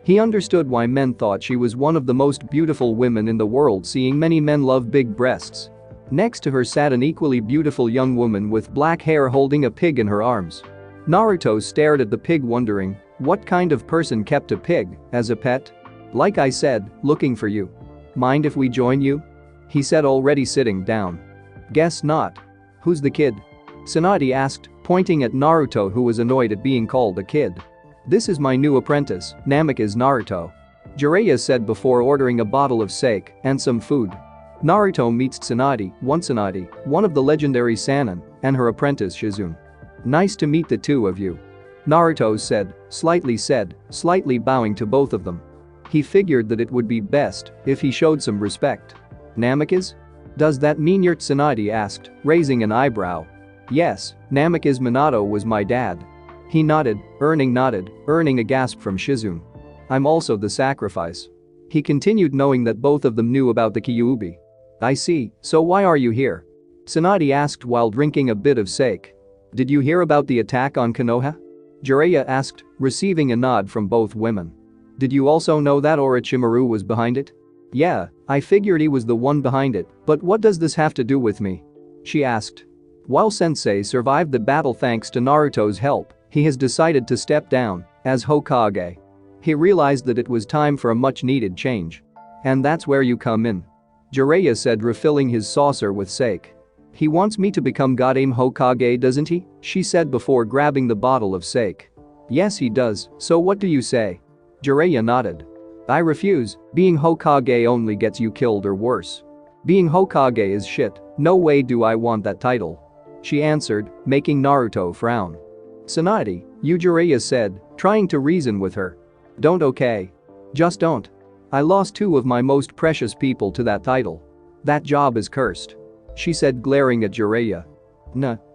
He understood why men thought she was one of the most beautiful women in the world, seeing many men love big breasts. Next to her sat an equally beautiful young woman with black hair holding a pig in her arms. Naruto stared at the pig, wondering what kind of person kept a pig as a pet. "Like I said, looking for you. Mind if we join you?" he said, already sitting down. "Guess not. Who's the kid?" Tsunade asked, pointing at Naruto, who was annoyed at being called a kid. "This is my new apprentice, Namek is Naruto," Jiraiya said before ordering a bottle of sake and some food. Naruto meets Tsunade, one of the legendary Sannin, and her apprentice Shizune. "Nice to meet the two of you," Naruto said, slightly bowing to both of them. He figured that it would be best if he showed some respect. "Namek is? Does that mean you're?" Tsunade asked, raising an eyebrow. "Yes, Namek is Minato was my dad." He nodded, earning a gasp from Shizune. "I'm also the sacrifice." He continued, knowing that both of them knew about the Kyuubi. "I see, so why are you here?" Tsunade asked while drinking a bit of sake. "Did you hear about the attack on Konoha?" Jiraiya asked, receiving a nod from both women. "Did you also know that Orochimaru was behind it?" "Yeah, I figured he was the one behind it, but what does this have to do with me?" she asked. While Sensei survived the battle thanks to Naruto's help, he has decided to step down as Hokage. He realized that it was time for a much-needed change. "And that's where you come in," Jiraiya said, refilling his saucer with sake. "He wants me to become Goddamn Hokage, doesn't he?" she said before grabbing the bottle of sake. "Yes, he does, so what do you say?" Jiraiya nodded. "I refuse, being Hokage only gets you killed or worse. Being Hokage is shit, no way do I want that title," she answered, making Naruto frown. "Tsunade, you," Jiraiya said, trying to reason with her. "Don't, okay? Just don't. I lost 2 of my most precious people to that title. That job is cursed," she said, glaring at Jiraiya.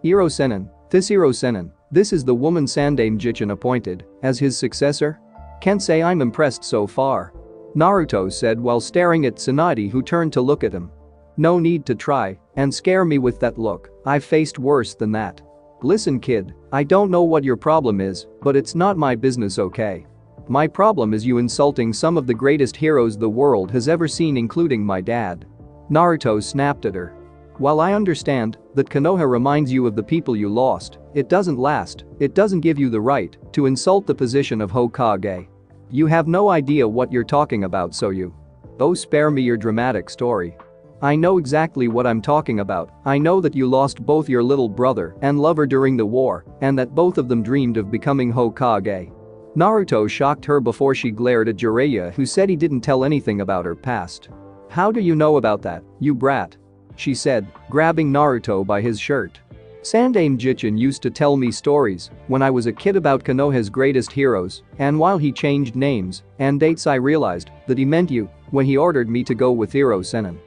Iro Sennin, this is the woman Sandaime Jichin appointed as his successor? Can't say I'm impressed so far," Naruto said while staring at Tsunade, who turned to look at him. "No need to try and scare me with that look, I've faced worse than that. Listen, kid, I don't know what your problem is, but it's not my business, okay? My problem is you insulting some of the greatest heroes the world has ever seen, including my dad." Naruto snapped at her. "While I understand that Konoha reminds you of the people you lost, it doesn't give you the right to insult the position of Hokage. You have no idea what you're talking about, so you. Oh, spare me your dramatic story. I know exactly what I'm talking about. I know that you lost both your little brother and lover during the war, and that both of them dreamed of becoming Hokage." Naruto shocked her before she glared at Jiraiya, who said he didn't tell anything about her past. "How do you know about that, you brat?" she said, grabbing Naruto by his shirt. "Sandaime Jichin used to tell me stories when I was a kid about Konoha's greatest heroes, and while he changed names and dates I realized that he meant you when he ordered me to go with Iro Sennin,"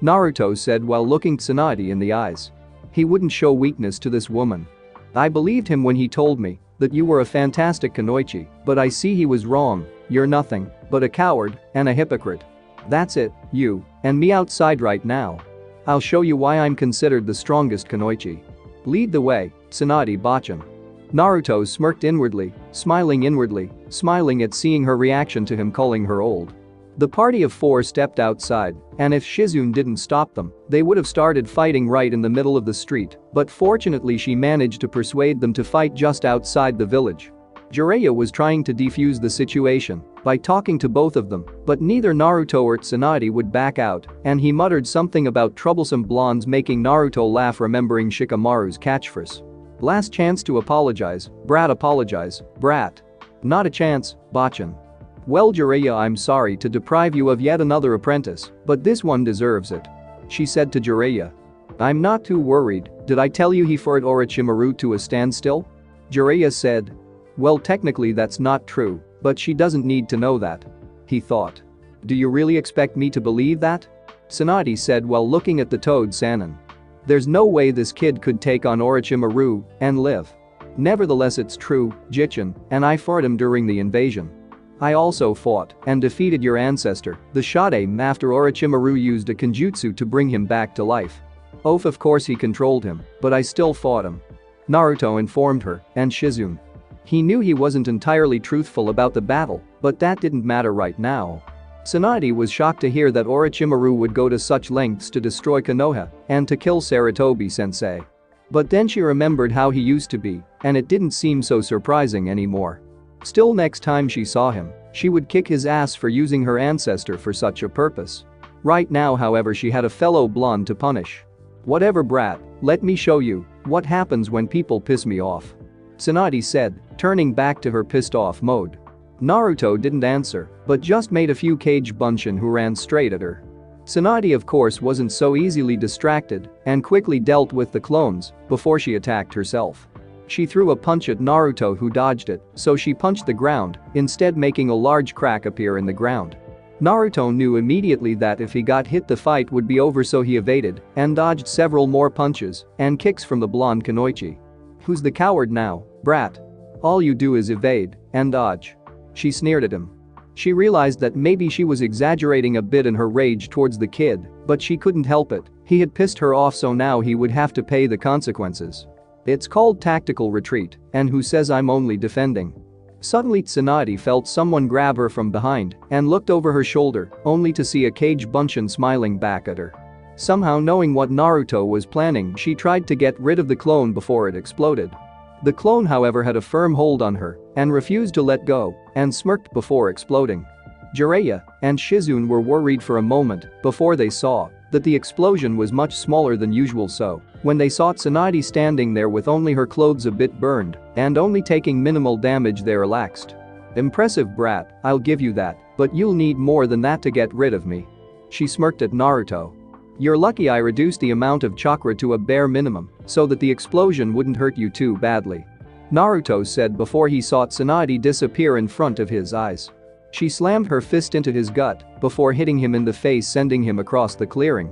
Naruto said while looking Tsunade in the eyes. He wouldn't show weakness to this woman. "I believed him when he told me that you were a fantastic kunoichi, but I see he was wrong. You're nothing but a coward and a hypocrite. That's it, you and me outside right now. I'll show you why I'm considered the strongest kunoichi. Lead the way, Tsunade Bachan." Naruto smirked inwardly, smiling at seeing her reaction to him calling her old. The party of 4 stepped outside, and if Shizune didn't stop them, they would have started fighting right in the middle of the street, but fortunately she managed to persuade them to fight just outside the village. Jiraiya was trying to defuse the situation by talking to both of them, but neither Naruto or Tsunade would back out, and he muttered something about troublesome blondes, making Naruto laugh, remembering Shikamaru's catchphrase. Last chance to apologize, brat. Not a chance, Bachan. Well Jiraiya, I'm sorry to deprive you of yet another apprentice, but this one deserves it. She said to Jiraiya. I'm not too worried, did I tell you he fought Orochimaru to a standstill? Jiraiya said. Well technically that's not true, but she doesn't need to know that. He thought. Do you really expect me to believe that? Tsunade said while looking at the Toad Sannin. There's no way this kid could take on Orochimaru and live. Nevertheless it's true, Jichin, and I fought him during the invasion. I also fought and defeated your ancestor, the Shade, after Orochimaru used a Kenjutsu to bring him back to life. Of course he controlled him, but I still fought him. Naruto informed her, and Shizune. He knew he wasn't entirely truthful about the battle, but that didn't matter right now. Tsunade was shocked to hear that Orochimaru would go to such lengths to destroy Konoha and to kill Sarutobi-sensei. But then she remembered how he used to be, and it didn't seem so surprising anymore. Still, next time she saw him, she would kick his ass for using her ancestor for such a purpose. Right now, however, she had a fellow blonde to punish. Whatever, brat, let me show you what happens when people piss me off. Tsunade said, turning back to her pissed-off mode. Naruto didn't answer, but just made a few Kage Bunshin who ran straight at her. Tsunade of course wasn't so easily distracted and quickly dealt with the clones before she attacked herself. She threw a punch at Naruto who dodged it, so she punched the ground, instead making a large crack appear in the ground. Naruto knew immediately that if he got hit the fight would be over, so he evaded and dodged several more punches and kicks from the blonde Kunoichi. Who's the coward now, brat? All you do is evade and dodge. She sneered at him. She realized that maybe she was exaggerating a bit in her rage towards the kid, but she couldn't help it. He had pissed her off, so now he would have to pay the consequences. It's called tactical retreat, and who says I'm only defending? Suddenly Tsunade felt someone grab her from behind and looked over her shoulder, only to see a Kage Bunshin smiling back at her. Somehow, knowing what Naruto was planning, she tried to get rid of the clone before it exploded. The clone, however, had a firm hold on her and refused to let go and smirked before exploding. Jiraiya and Shizune were worried for a moment before they saw that the explosion was much smaller than usual, so when they saw Tsunade standing there with only her clothes a bit burned and only taking minimal damage, they relaxed. Impressive, brat, I'll give you that, but you'll need more than that to get rid of me. She smirked at Naruto. You're lucky I reduced the amount of chakra to a bare minimum so that the explosion wouldn't hurt you too badly. Naruto said before he saw Tsunade disappear in front of his eyes. She slammed her fist into his gut before hitting him in the face, sending him across the clearing.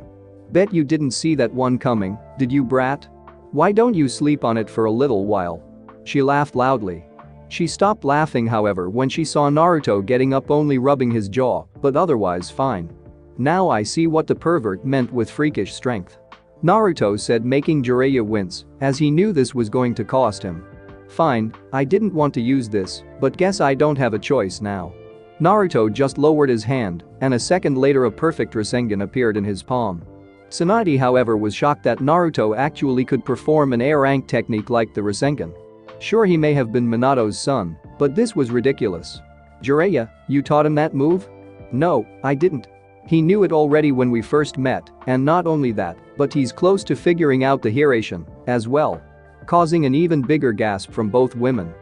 Bet you didn't see that one coming, did you, brat? Why don't you sleep on it for a little while? She laughed loudly. She stopped laughing, however, when she saw Naruto getting up, only rubbing his jaw, but otherwise fine. Now I see what the pervert meant with freakish strength. Naruto said, making Jiraiya wince, as he knew this was going to cost him. Fine, I didn't want to use this, but guess I don't have a choice now. Naruto just lowered his hand, and a second later a perfect Rasengan appeared in his palm. Tsunade, however, was shocked that Naruto actually could perform an A-rank technique like the Rasengan. Sure, he may have been Minato's son, but this was ridiculous. Jiraiya, you taught him that move? No, I didn't. He knew it already when we first met, and not only that, but he's close to figuring out the Hiraishin as well. Causing an even bigger gasp from both women.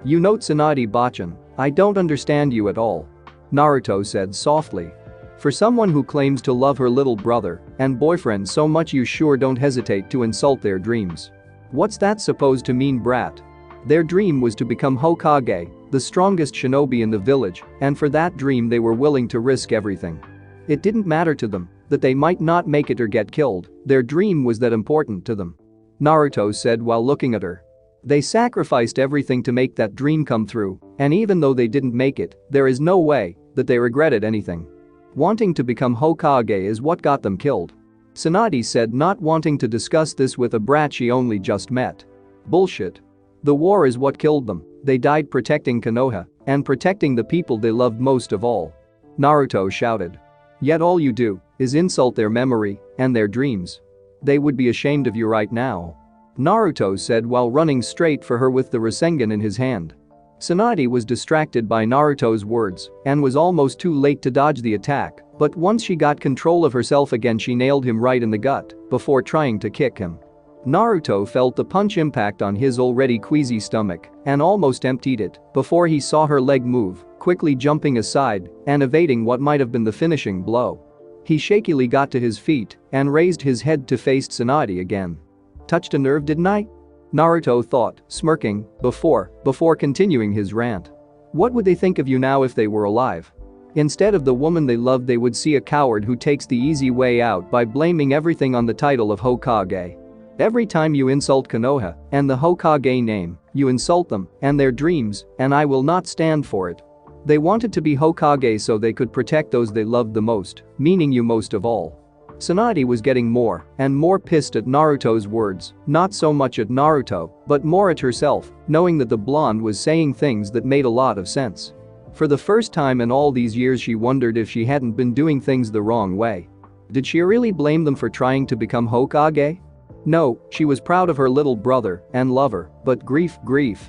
You know, Tsunade Bachan, I don't understand you at all. Naruto said softly. For someone who claims to love her little brother and boyfriend so much, you sure don't hesitate to insult their dreams. What's that supposed to mean, brat? Their dream was to become Hokage, the strongest shinobi in the village, and for that dream they were willing to risk everything. It didn't matter to them that they might not make it or get killed, their dream was that important to them. Naruto said while looking at her. They sacrificed everything to make that dream come through, and even though they didn't make it, there is no way that they regretted anything. Wanting to become Hokage is what got them killed. Tsunade said, not wanting to discuss this with a brat she only just met. Bullshit. The war is what killed them, they died protecting Konoha and protecting the people they loved most of all. Naruto shouted. Yet all you do is insult their memory and their dreams. They would be ashamed of you right now. Naruto said while running straight for her with the Rasengan in his hand. Tsunade was distracted by Naruto's words and was almost too late to dodge the attack, but once she got control of herself again she nailed him right in the gut before trying to kick him. Naruto felt the punch impact on his already queasy stomach and almost emptied it before he saw her leg move, quickly jumping aside and evading what might have been the finishing blow. He shakily got to his feet and raised his head to face Tsunade again. "Touched a nerve, didn't I?" Naruto thought, smirking, before continuing his rant. What would they think of you now if they were alive? Instead of the woman they loved, they would see a coward who takes the easy way out by blaming everything on the title of Hokage. Every time you insult Konoha and the Hokage name, you insult them and their dreams, and I will not stand for it. They wanted to be Hokage so they could protect those they loved the most, meaning you most of all. Tsunade was getting more and more pissed at Naruto's words, not so much at Naruto, but more at herself, knowing that the blonde was saying things that made a lot of sense. For the first time in all these years she wondered if she hadn't been doing things the wrong way. Did she really blame them for trying to become Hokage? No, she was proud of her little brother and lover, but grief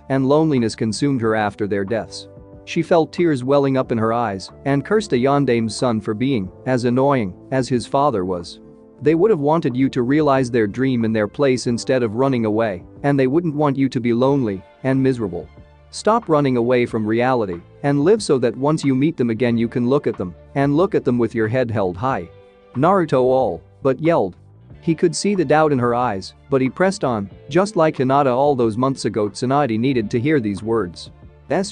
and loneliness consumed her after their deaths. She felt tears welling up in her eyes and cursed a Yandame's son for being as annoying as his father was. They would have wanted you to realize their dream in their place instead of running away, and they wouldn't want you to be lonely and miserable. Stop running away from reality and live so that once you meet them again you can look at them with your head held high. Naruto all but yelled. He could see the doubt in her eyes, but he pressed on, just like Hinata all those months ago. Tsunade needed to hear these words.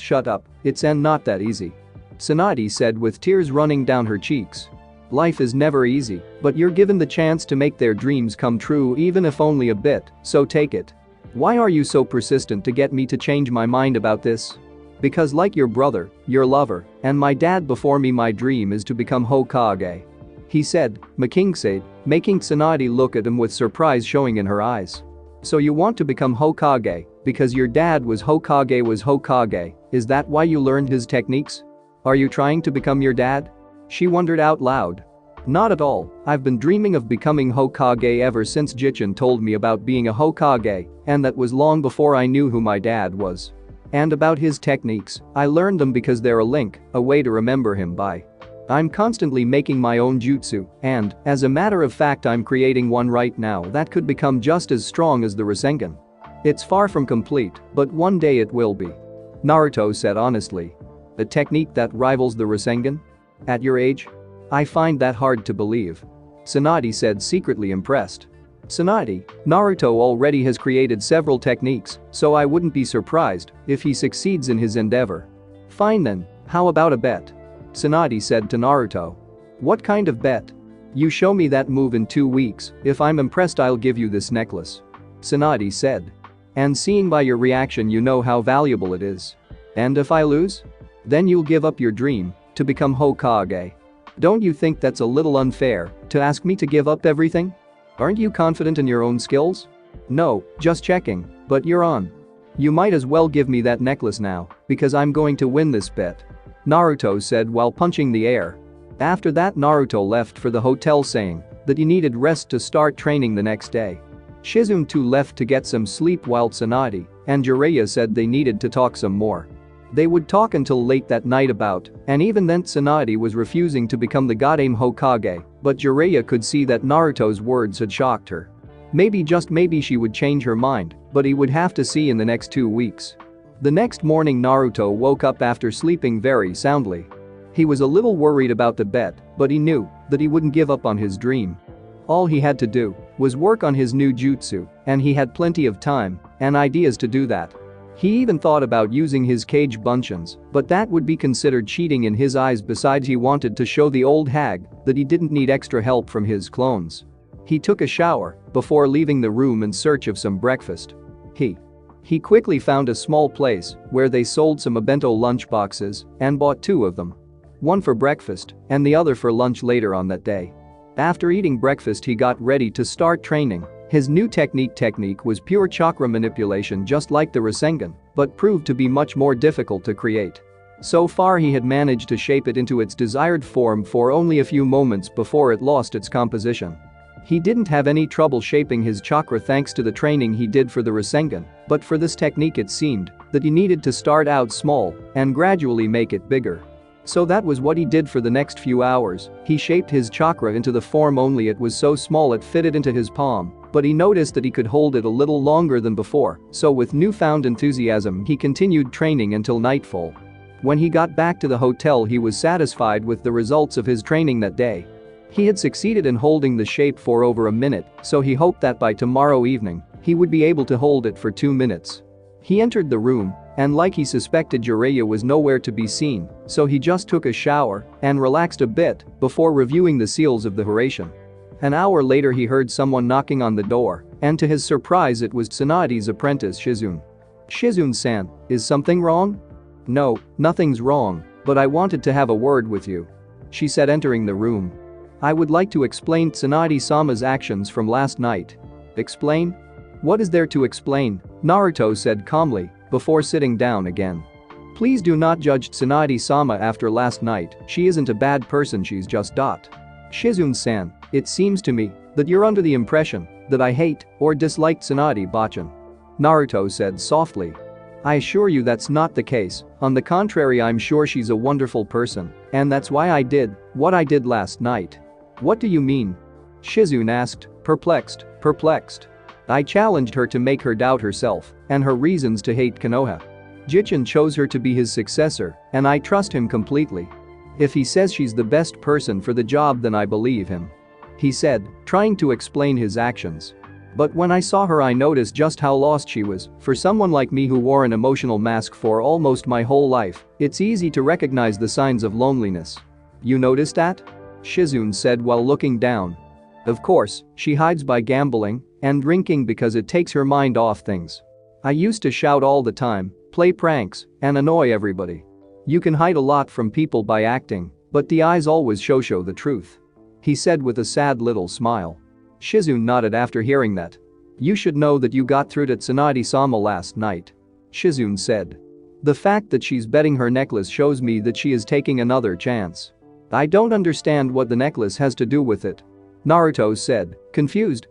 Shut up, it's not that easy. Tsunade said with tears running down her cheeks. Life is never easy, but you're given the chance to make their dreams come true even if only a bit, so take it. Why are you so persistent to get me to change my mind about this? Because like your brother, your lover, and my dad before me, my dream is to become Hokage. He said, making Tsunade look at him with surprise showing in her eyes. So you want to become Hokage because your dad was Hokage, is that why you learned his techniques? Are you trying to become your dad? She wondered out loud. Not at all, I've been dreaming of becoming Hokage ever since Jichin told me about being a Hokage, and that was long before I knew who my dad was. And about his techniques, I learned them because they're a link, a way to remember him by. I'm constantly making my own jutsu, and, as a matter of fact, I'm creating one right now that could become just as strong as the Rasengan. It's far from complete, but one day it will be. Naruto said honestly. A technique that rivals the Rasengan? At your age? I find that hard to believe. Tsunade said, secretly impressed. Tsunade, Naruto already has created several techniques, so I wouldn't be surprised if he succeeds in his endeavor. Fine then, how about a bet? Tsunade said to Naruto. What kind of bet? You show me that move in 2 weeks, if I'm impressed I'll give you this necklace. Tsunade said. And seeing by your reaction you know how valuable it is. And if I lose? Then you'll give up your dream to become Hokage. Don't you think that's a little unfair to ask me to give up everything? Aren't you confident in your own skills? No, just checking, but you're on. You might as well give me that necklace now, because I'm going to win this bet. Naruto said while punching the air. After that Naruto left for the hotel saying that he needed rest to start training the next day. Shizune too left to get some sleep while Tsunade and Jiraiya said they needed to talk some more. They would talk until late that night about, and even then Tsunade was refusing to become the goddamn Hokage, but Jiraiya could see that Naruto's words had shocked her. Maybe just maybe she would change her mind, but he would have to see in the next 2 weeks. The next morning Naruto woke up after sleeping very soundly. He was a little worried about the bet, but he knew that he wouldn't give up on his dream. All he had to do was work on his new jutsu, and he had plenty of time and ideas to do that. He even thought about using his cage buncheons, but that would be considered cheating in his eyes. Besides, he wanted to show the old hag that he didn't need extra help from his clones. He took a shower before leaving the room in search of some breakfast. He quickly found a small place where they sold some bento lunchboxes and bought 2 of them. One for breakfast and the other for lunch later on that day. After eating breakfast he got ready to start training. His new technique was pure chakra manipulation just like the Rasengan, but proved to be much more difficult to create. So far he had managed to shape it into its desired form for only a few moments before it lost its composition. He didn't have any trouble shaping his chakra thanks to the training he did for the Rasengan, but for this technique it seemed that he needed to start out small and gradually make it bigger. So that was what he did for the next few hours. He shaped his chakra into the form, only it was so small it fitted into his palm, but he noticed that he could hold it a little longer than before, so with newfound enthusiasm he continued training until nightfall. When he got back to the hotel, he was satisfied with the results of his training that day. He had succeeded in holding the shape for over a minute, so he hoped that by tomorrow evening, he would be able to hold it for 2 minutes. He entered the room, and like he suspected, Jiraiya was nowhere to be seen, so he just took a shower and relaxed a bit before reviewing the seals of the Hiraishin. An hour later he heard someone knocking on the door, and to his surprise it was Tsunade's apprentice Shizune. "Shizune-san, is something wrong?" "No, nothing's wrong, but I wanted to have a word with you," she said, entering the room. "I would like to explain Tsunade-sama's actions from last night." "Explain? What is there to explain?" Naruto said calmly before sitting down again. "Please do not judge Tsunade-sama after last night, she isn't a bad person, she's just . Shizune-san, it seems to me that you're under the impression that I hate or dislike Tsunade-bachan," Naruto said softly. "I assure you that's not the case, on the contrary, I'm sure she's a wonderful person, and that's why I did what I did last night." "What do you mean?" Shizune asked, perplexed. "I challenged her to make her doubt herself and her reasons to hate Konoha. Jichin chose her to be his successor, and I trust him completely. If he says she's the best person for the job, then I believe him," he said, trying to explain his actions. "But when I saw her, I noticed just how lost she was. For someone like me who wore an emotional mask for almost my whole life, it's easy to recognize the signs of loneliness." "You noticed that?" Shizune said while looking down. "Of course, she hides by gambling and drinking because it takes her mind off things. I used to shout all the time, play pranks, and annoy everybody. You can hide a lot from people by acting, but the eyes always show the truth," he said with a sad little smile. Shizune nodded after hearing that. "You should know that you got through to Tsunade-sama last night," Shizune said. "The fact that she's betting her necklace shows me that she is taking another chance." "I don't understand what the necklace has to do with it," Naruto said, confused.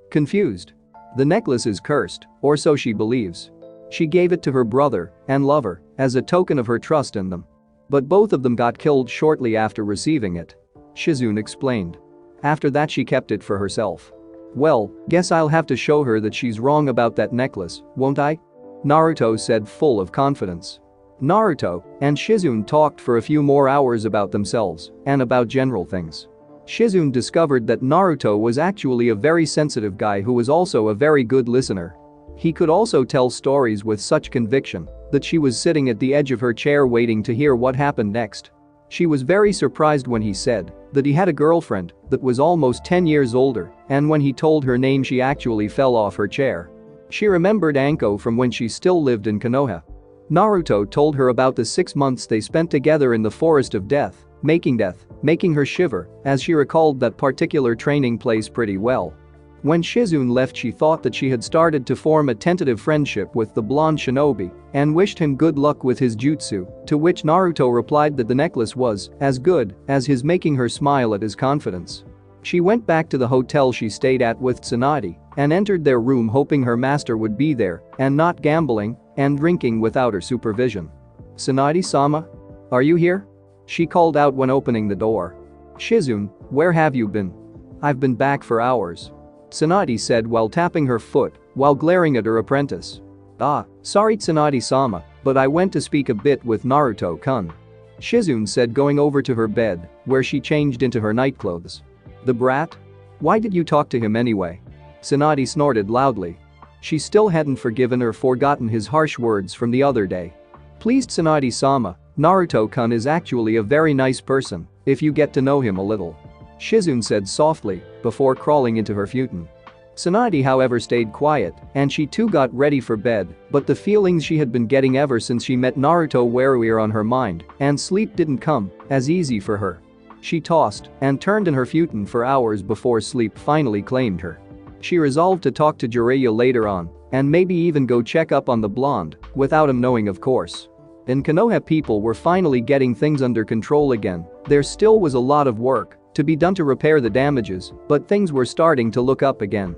"The necklace is cursed, or so she believes. She gave it to her brother and lover as a token of her trust in them. But both of them got killed shortly after receiving it," Shizune explained. "After that she kept it for herself." "Well, guess I'll have to show her that she's wrong about that necklace, won't I?" Naruto said, full of confidence. Naruto and Shizune talked for a few more hours about themselves and about general things. Shizune discovered that Naruto was actually a very sensitive guy who was also a very good listener. He could also tell stories with such conviction that she was sitting at the edge of her chair waiting to hear what happened next. She was very surprised when he said that he had a girlfriend that was almost 10 years older, and when he told her name she actually fell off her chair. She remembered Anko from when she still lived in Konoha. Naruto told her about the 6 months they spent together in the Forest of Death, making her shiver as she recalled that particular training place pretty well. When Shizune left, she thought that she had started to form a tentative friendship with the blonde shinobi and wished him good luck with his jutsu, to which Naruto replied that the necklace was as good as his, making her smile at his confidence. She went back to the hotel she stayed at with Tsunade and entered their room hoping her master would be there and not gambling and drinking without her supervision. "Tsunade-sama? Are you here?" she called out when opening the door. "Shizune, where have you been?" "I've been back for hours," Tsunade said while tapping her foot while glaring at her apprentice. "Ah, sorry Tsunade-sama, but I went to speak a bit with Naruto-kun," Shizune said, going over to her bed where she changed into her nightclothes. "The brat? Why did you talk to him anyway?" Tsunade snorted loudly. She still hadn't forgiven or forgotten his harsh words from the other day. "Please Tsunade-sama, Naruto-kun is actually a very nice person if you get to know him a little," Shizune said softly before crawling into her futon. Tsunade, however, stayed quiet and she too got ready for bed, but the feelings she had been getting ever since she met Naruto were on her mind, and sleep didn't come as easy for her. She tossed and turned in her futon for hours before sleep finally claimed her. She resolved to talk to Jiraiya later on and maybe even go check up on the blonde without him knowing, of course. In Konoha, people were finally getting things under control again. There still was a lot of work to be done to repair the damages, but things were starting to look up again.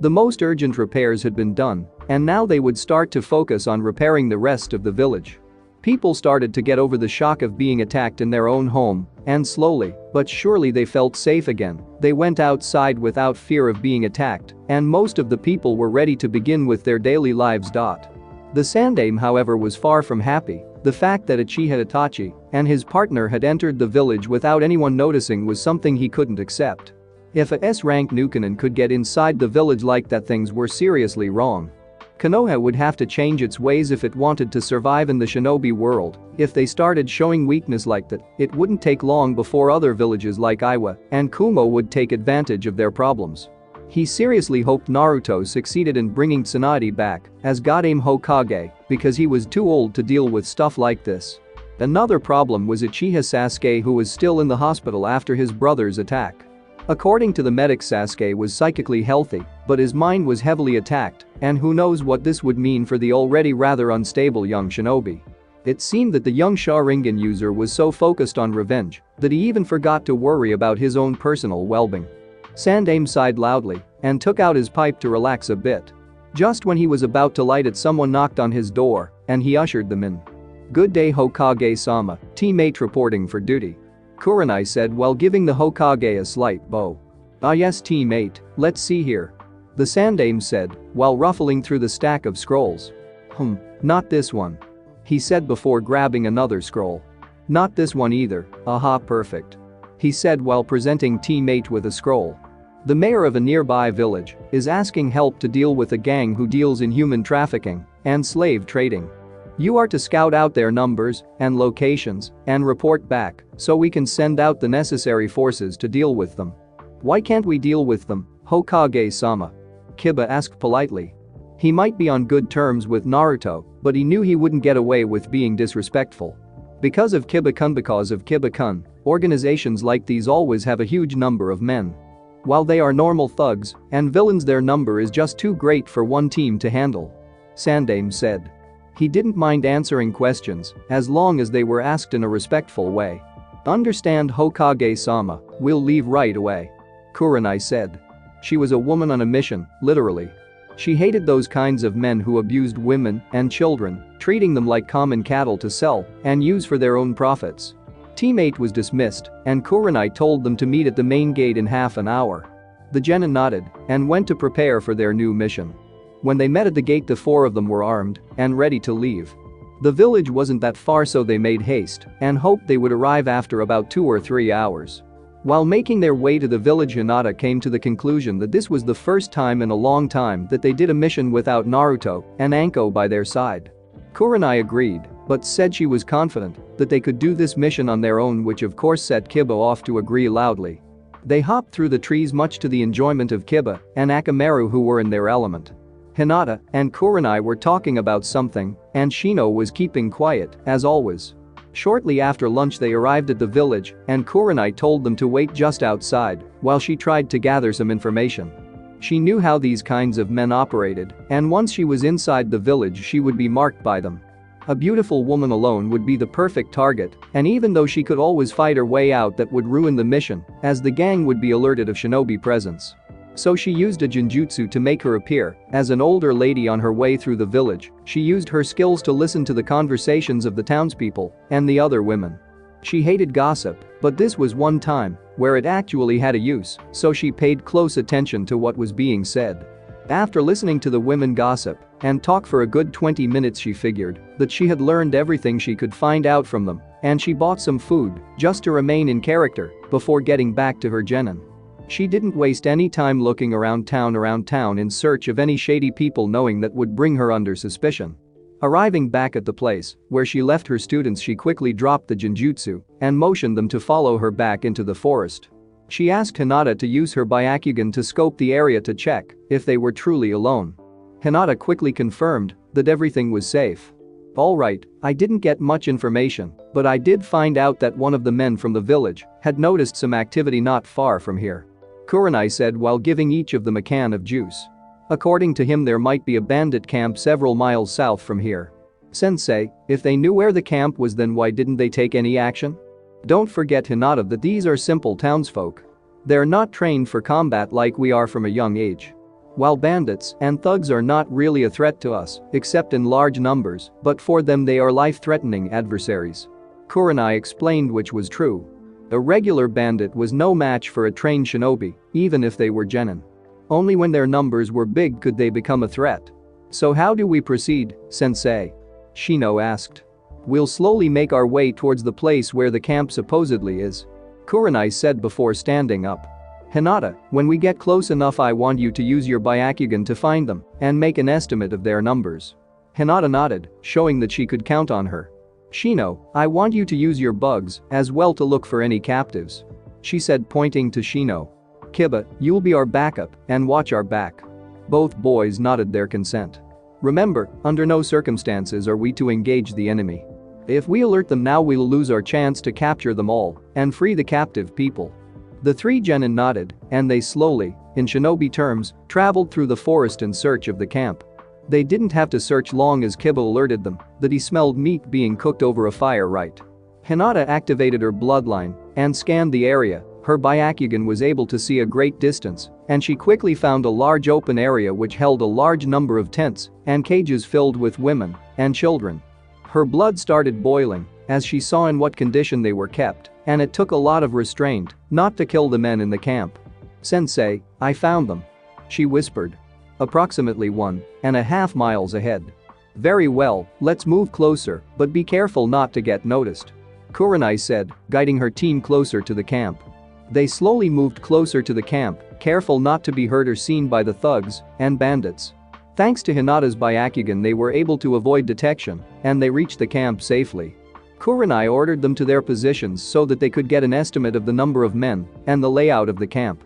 The most urgent repairs had been done, and now they would start to focus on repairing the rest of the village. People started to get over the shock of being attacked in their own home, and slowly, but surely they felt safe again. They went outside without fear of being attacked, and most of the people were ready to begin with their daily lives. The Sandaime, however, was far from happy. The fact that Uchiha Itachi and his partner had entered the village without anyone noticing was something he couldn't accept. If a S-rank Nukenin could get inside the village like that, things were seriously wrong. Konoha would have to change its ways if it wanted to survive in the shinobi world. If they started showing weakness like that, it wouldn't take long before other villages like Iwa and Kumo would take advantage of their problems. He seriously hoped Naruto succeeded in bringing Tsunade back as Godame Hokage because he was too old to deal with stuff like this. Another problem was Uchiha Sasuke, who was still in the hospital after his brother's attack. According to the medic, Sasuke was psychically healthy, but his mind was heavily attacked, and who knows what this would mean for the already rather unstable young shinobi. It seemed that the young Sharingan user was so focused on revenge that he even forgot to worry about his own personal well-being. Sandaime sighed loudly and took out his pipe to relax a bit. Just when he was about to light it, someone knocked on his door, and he ushered them in. "Good day, Hokage-sama," teammate reporting for duty. Kurenai said while giving the Hokage a slight bow. "Ah yes, teammate, let's see here," the Sandaime said while ruffling through the stack of scrolls. Not this one," he said before grabbing another scroll. "Not this one either, aha, perfect," he said while presenting teammate with a scroll. The mayor of a nearby village is asking help to deal with a gang who deals in human trafficking and slave trading. You are to scout out their numbers and locations and report back so we can send out the necessary forces to deal with them. "Why can't we deal with them, Hokage-sama?" Kiba asked politely. He might be on good terms with Naruto, but he knew he wouldn't get away with being disrespectful. Because of Kiba-kun, organizations like these always have a huge number of men. While they are normal thugs and villains, their number is just too great for one team to handle. Sandaime said. He didn't mind answering questions as long as they were asked in a respectful way. "Understand, Hokage-sama, we'll leave right away," Kurenai said. She was a woman on a mission, literally. She hated those kinds of men who abused women and children, treating them like common cattle to sell and use for their own profits. Teammate was dismissed, and Kurenai told them to meet at the main gate in half an hour. The genin nodded and went to prepare for their new mission. When they met at the gate, the four of them were armed and ready to leave. The village wasn't that far, so they made haste and hoped they would arrive after about 2 or 3 hours. While making their way to the village, Hinata came to the conclusion that this was the first time in a long time that they did a mission without Naruto and Anko by their side. Kurenai agreed, but said she was confident that they could do this mission on their own, which of course set Kiba off to agree loudly. They hopped through the trees, much to the enjoyment of Kiba and Akamaru, who were in their element. Hinata and Kurenai were talking about something, and Shino was keeping quiet, as always. Shortly after lunch they arrived at the village, and Kurenai told them to wait just outside while she tried to gather some information. She knew how these kinds of men operated, and once she was inside the village she would be marked by them. A beautiful woman alone would be the perfect target, and even though she could always fight her way out, that would ruin the mission, as the gang would be alerted of shinobi presence. So she used a genjutsu to make her appear as an older lady on her way through the village. She used her skills to listen to the conversations of the townspeople and the other women. She hated gossip, but this was one time where it actually had a use, so she paid close attention to what was being said. After listening to the women gossip and talk for a good 20 minutes, she figured that she had learned everything she could find out from them, and she bought some food just to remain in character before getting back to her genin. She didn't waste any time looking around town in search of any shady people, knowing that would bring her under suspicion. Arriving back at the place where she left her students, she quickly dropped the genjutsu and motioned them to follow her back into the forest. She asked Hinata to use her Byakugan to scope the area to check if they were truly alone. Hinata quickly confirmed that everything was safe. "Alright, I didn't get much information, but I did find out that one of the men from the village had noticed some activity not far from here," Kurenai said while giving each of them a can of juice. According to him, there might be a bandit camp several miles south from here. "Sensei, if they knew where the camp was, then why didn't they take any action? Don't forget, Hinata, that these are simple townsfolk. They're not trained for combat like we are from a young age. While bandits and thugs are not really a threat to us, except in large numbers, but for them they are life-threatening adversaries. Kurenai explained, which was true. A regular bandit was no match for a trained shinobi, even if they were genin. Only when their numbers were big could they become a threat. So how do we proceed, sensei? Shino asked. We'll slowly make our way towards the place where the camp supposedly is. Kurenai said before standing up. Hinata, when we get close enough I want you to use your Byakugan to find them and make an estimate of their numbers. Hinata nodded, showing that she could count on her. Shino, I want you to use your bugs as well to look for any captives. She said, pointing to Shino. Kiba, you'll be our backup and watch our back. Both boys nodded their consent. Remember, under no circumstances are we to engage the enemy. If we alert them now we'll lose our chance to capture them all and free the captive people. The three genin nodded, and they slowly, in shinobi terms, traveled through the forest in search of the camp. They didn't have to search long as Kiba alerted them that he smelled meat being cooked over a fire right. Hinata activated her bloodline and scanned the area. Her Byakugan was able to see a great distance, and she quickly found a large open area which held a large number of tents and cages filled with women and children. Her blood started boiling as she saw in what condition they were kept, and it took a lot of restraint not to kill the men in the camp. Sensei, I found them. She whispered. Approximately 1.5 miles ahead. Very well, let's move closer, but be careful not to get noticed. Kurenai said, guiding her team closer to the camp. They slowly moved closer to the camp, careful not to be heard or seen by the thugs and bandits. Thanks to Hinata's Byakugan they were able to avoid detection, and they reached the camp safely. Kurenai ordered them to their positions so that they could get an estimate of the number of men and the layout of the camp.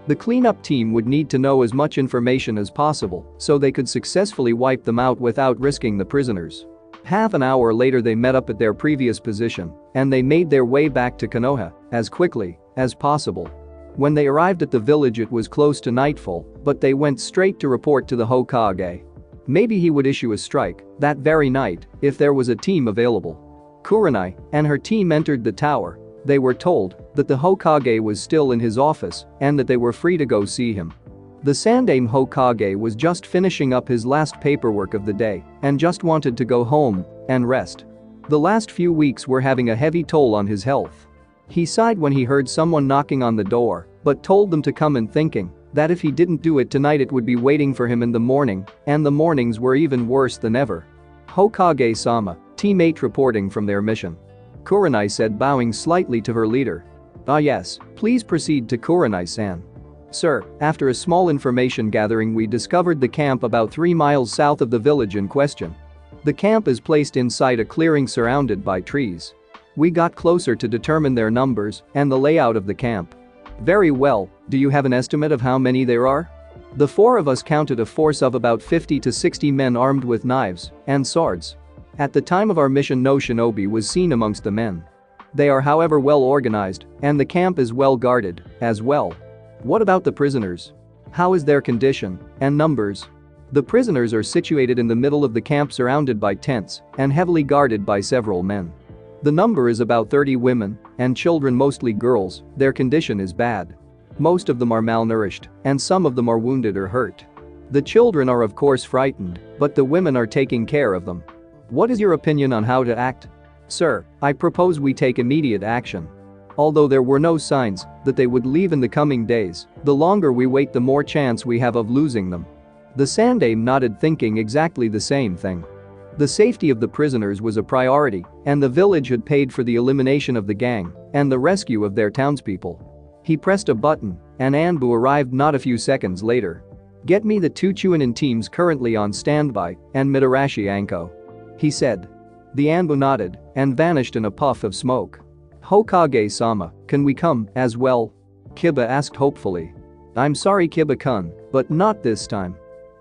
The cleanup team would need to know as much information as possible so they could successfully wipe them out without risking the prisoners. Half an hour later they met up at their previous position, and they made their way back to Konoha as quickly as possible. When they arrived at the village it was close to nightfall, but they went straight to report to the Hokage. Maybe he would issue a strike that very night if there was a team available. Kurenai and her team entered the tower. They were told that the Hokage was still in his office and that they were free to go see him. The Sandaime Hokage was just finishing up his last paperwork of the day and just wanted to go home and rest. The last few weeks were having a heavy toll on his health. He sighed when he heard someone knocking on the door, but told them to come in, thinking that if he didn't do it tonight it would be waiting for him in the morning, and the mornings were even worse than ever. Hokage-sama, teammate reporting from their mission. Kurenai said, bowing slightly to her leader. Ah yes, please proceed to Kurenai-san. Sir, after a small information gathering we discovered the camp about 3 miles south of the village in question. The camp is placed inside a clearing surrounded by trees. We got closer to determine their numbers and the layout of the camp. Very well, do you have an estimate of how many there are? The four of us counted a force of about 50 to 60 men armed with knives and swords. At the time of our mission no shinobi was seen amongst the men. They are however well organized, and the camp is well guarded as well. What about the prisoners? How is their condition and numbers? The prisoners are situated in the middle of the camp surrounded by tents and heavily guarded by several men. The number is about 30 women and children, mostly girls. Their condition is bad. Most of them are malnourished and some of them are wounded or hurt. The children are of course frightened, but the women are taking care of them. What is your opinion on how to act? Sir, I propose we take immediate action. Although there were no signs that they would leave in the coming days, the longer we wait the more chance we have of losing them. The Sandaime nodded, thinking exactly the same thing. The safety of the prisoners was a priority, and the village had paid for the elimination of the gang and the rescue of their townspeople. He pressed a button, and Anbu arrived not a few seconds later. Get me the 2 Chunin teams currently on standby and Mitarashi Anko. He said. The Anbu nodded and vanished in a puff of smoke. Hokage-sama, can we come as well? Kiba asked hopefully. I'm sorry Kiba-kun, but not this time.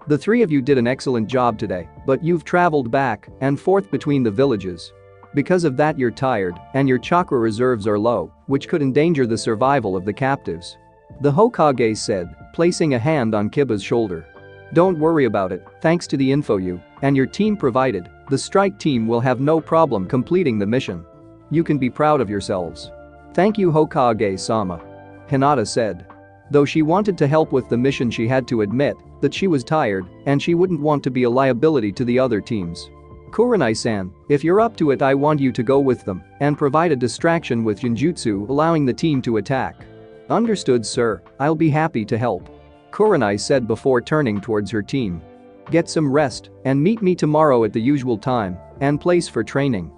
The 3 of you did an excellent job today, but you've traveled back and forth between the villages. Because of that you're tired and your chakra reserves are low, which could endanger the survival of the captives. The Hokage said, placing a hand on Kiba's shoulder. Don't worry about it, thanks to the info you and your team provided, the strike team will have no problem completing the mission. You can be proud of yourselves. Thank you Hokage-sama. Hinata said. Though she wanted to help with the mission she had to admit that she was tired and she wouldn't want to be a liability to the other teams. "Kurenai-san, if you're up to it, I want you to go with them and provide a distraction with Genjutsu, allowing the team to attack." "Understood, sir, I'll be happy to help," Kurenai said before turning towards her team. "Get some rest and meet me tomorrow at the usual time and place for training.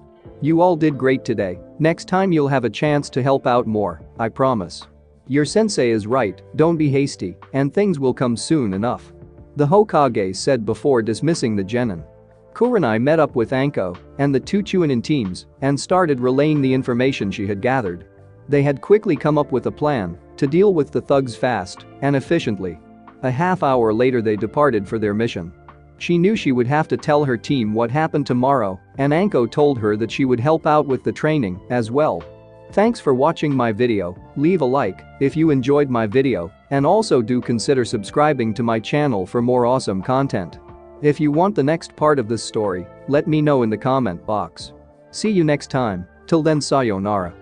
You all did great today. Next time you'll have a chance to help out more, I promise. Your sensei is right, don't be hasty, and things will come soon enough," the Hokage said before dismissing the genin. Kurenai met up with Anko and the two Chunin teams and started relaying the information she had gathered. They had quickly come up with a plan to deal with the thugs fast and efficiently. A half hour later they departed for their mission. She knew she would have to tell her team what happened tomorrow, and Anko told her that she would help out with the training as well. Thanks for watching my video. Leave a like if you enjoyed my video and also do consider subscribing to my channel for more awesome content. If you want the next part of this story, let me know in the comment box. See you next time. Till then, sayonara.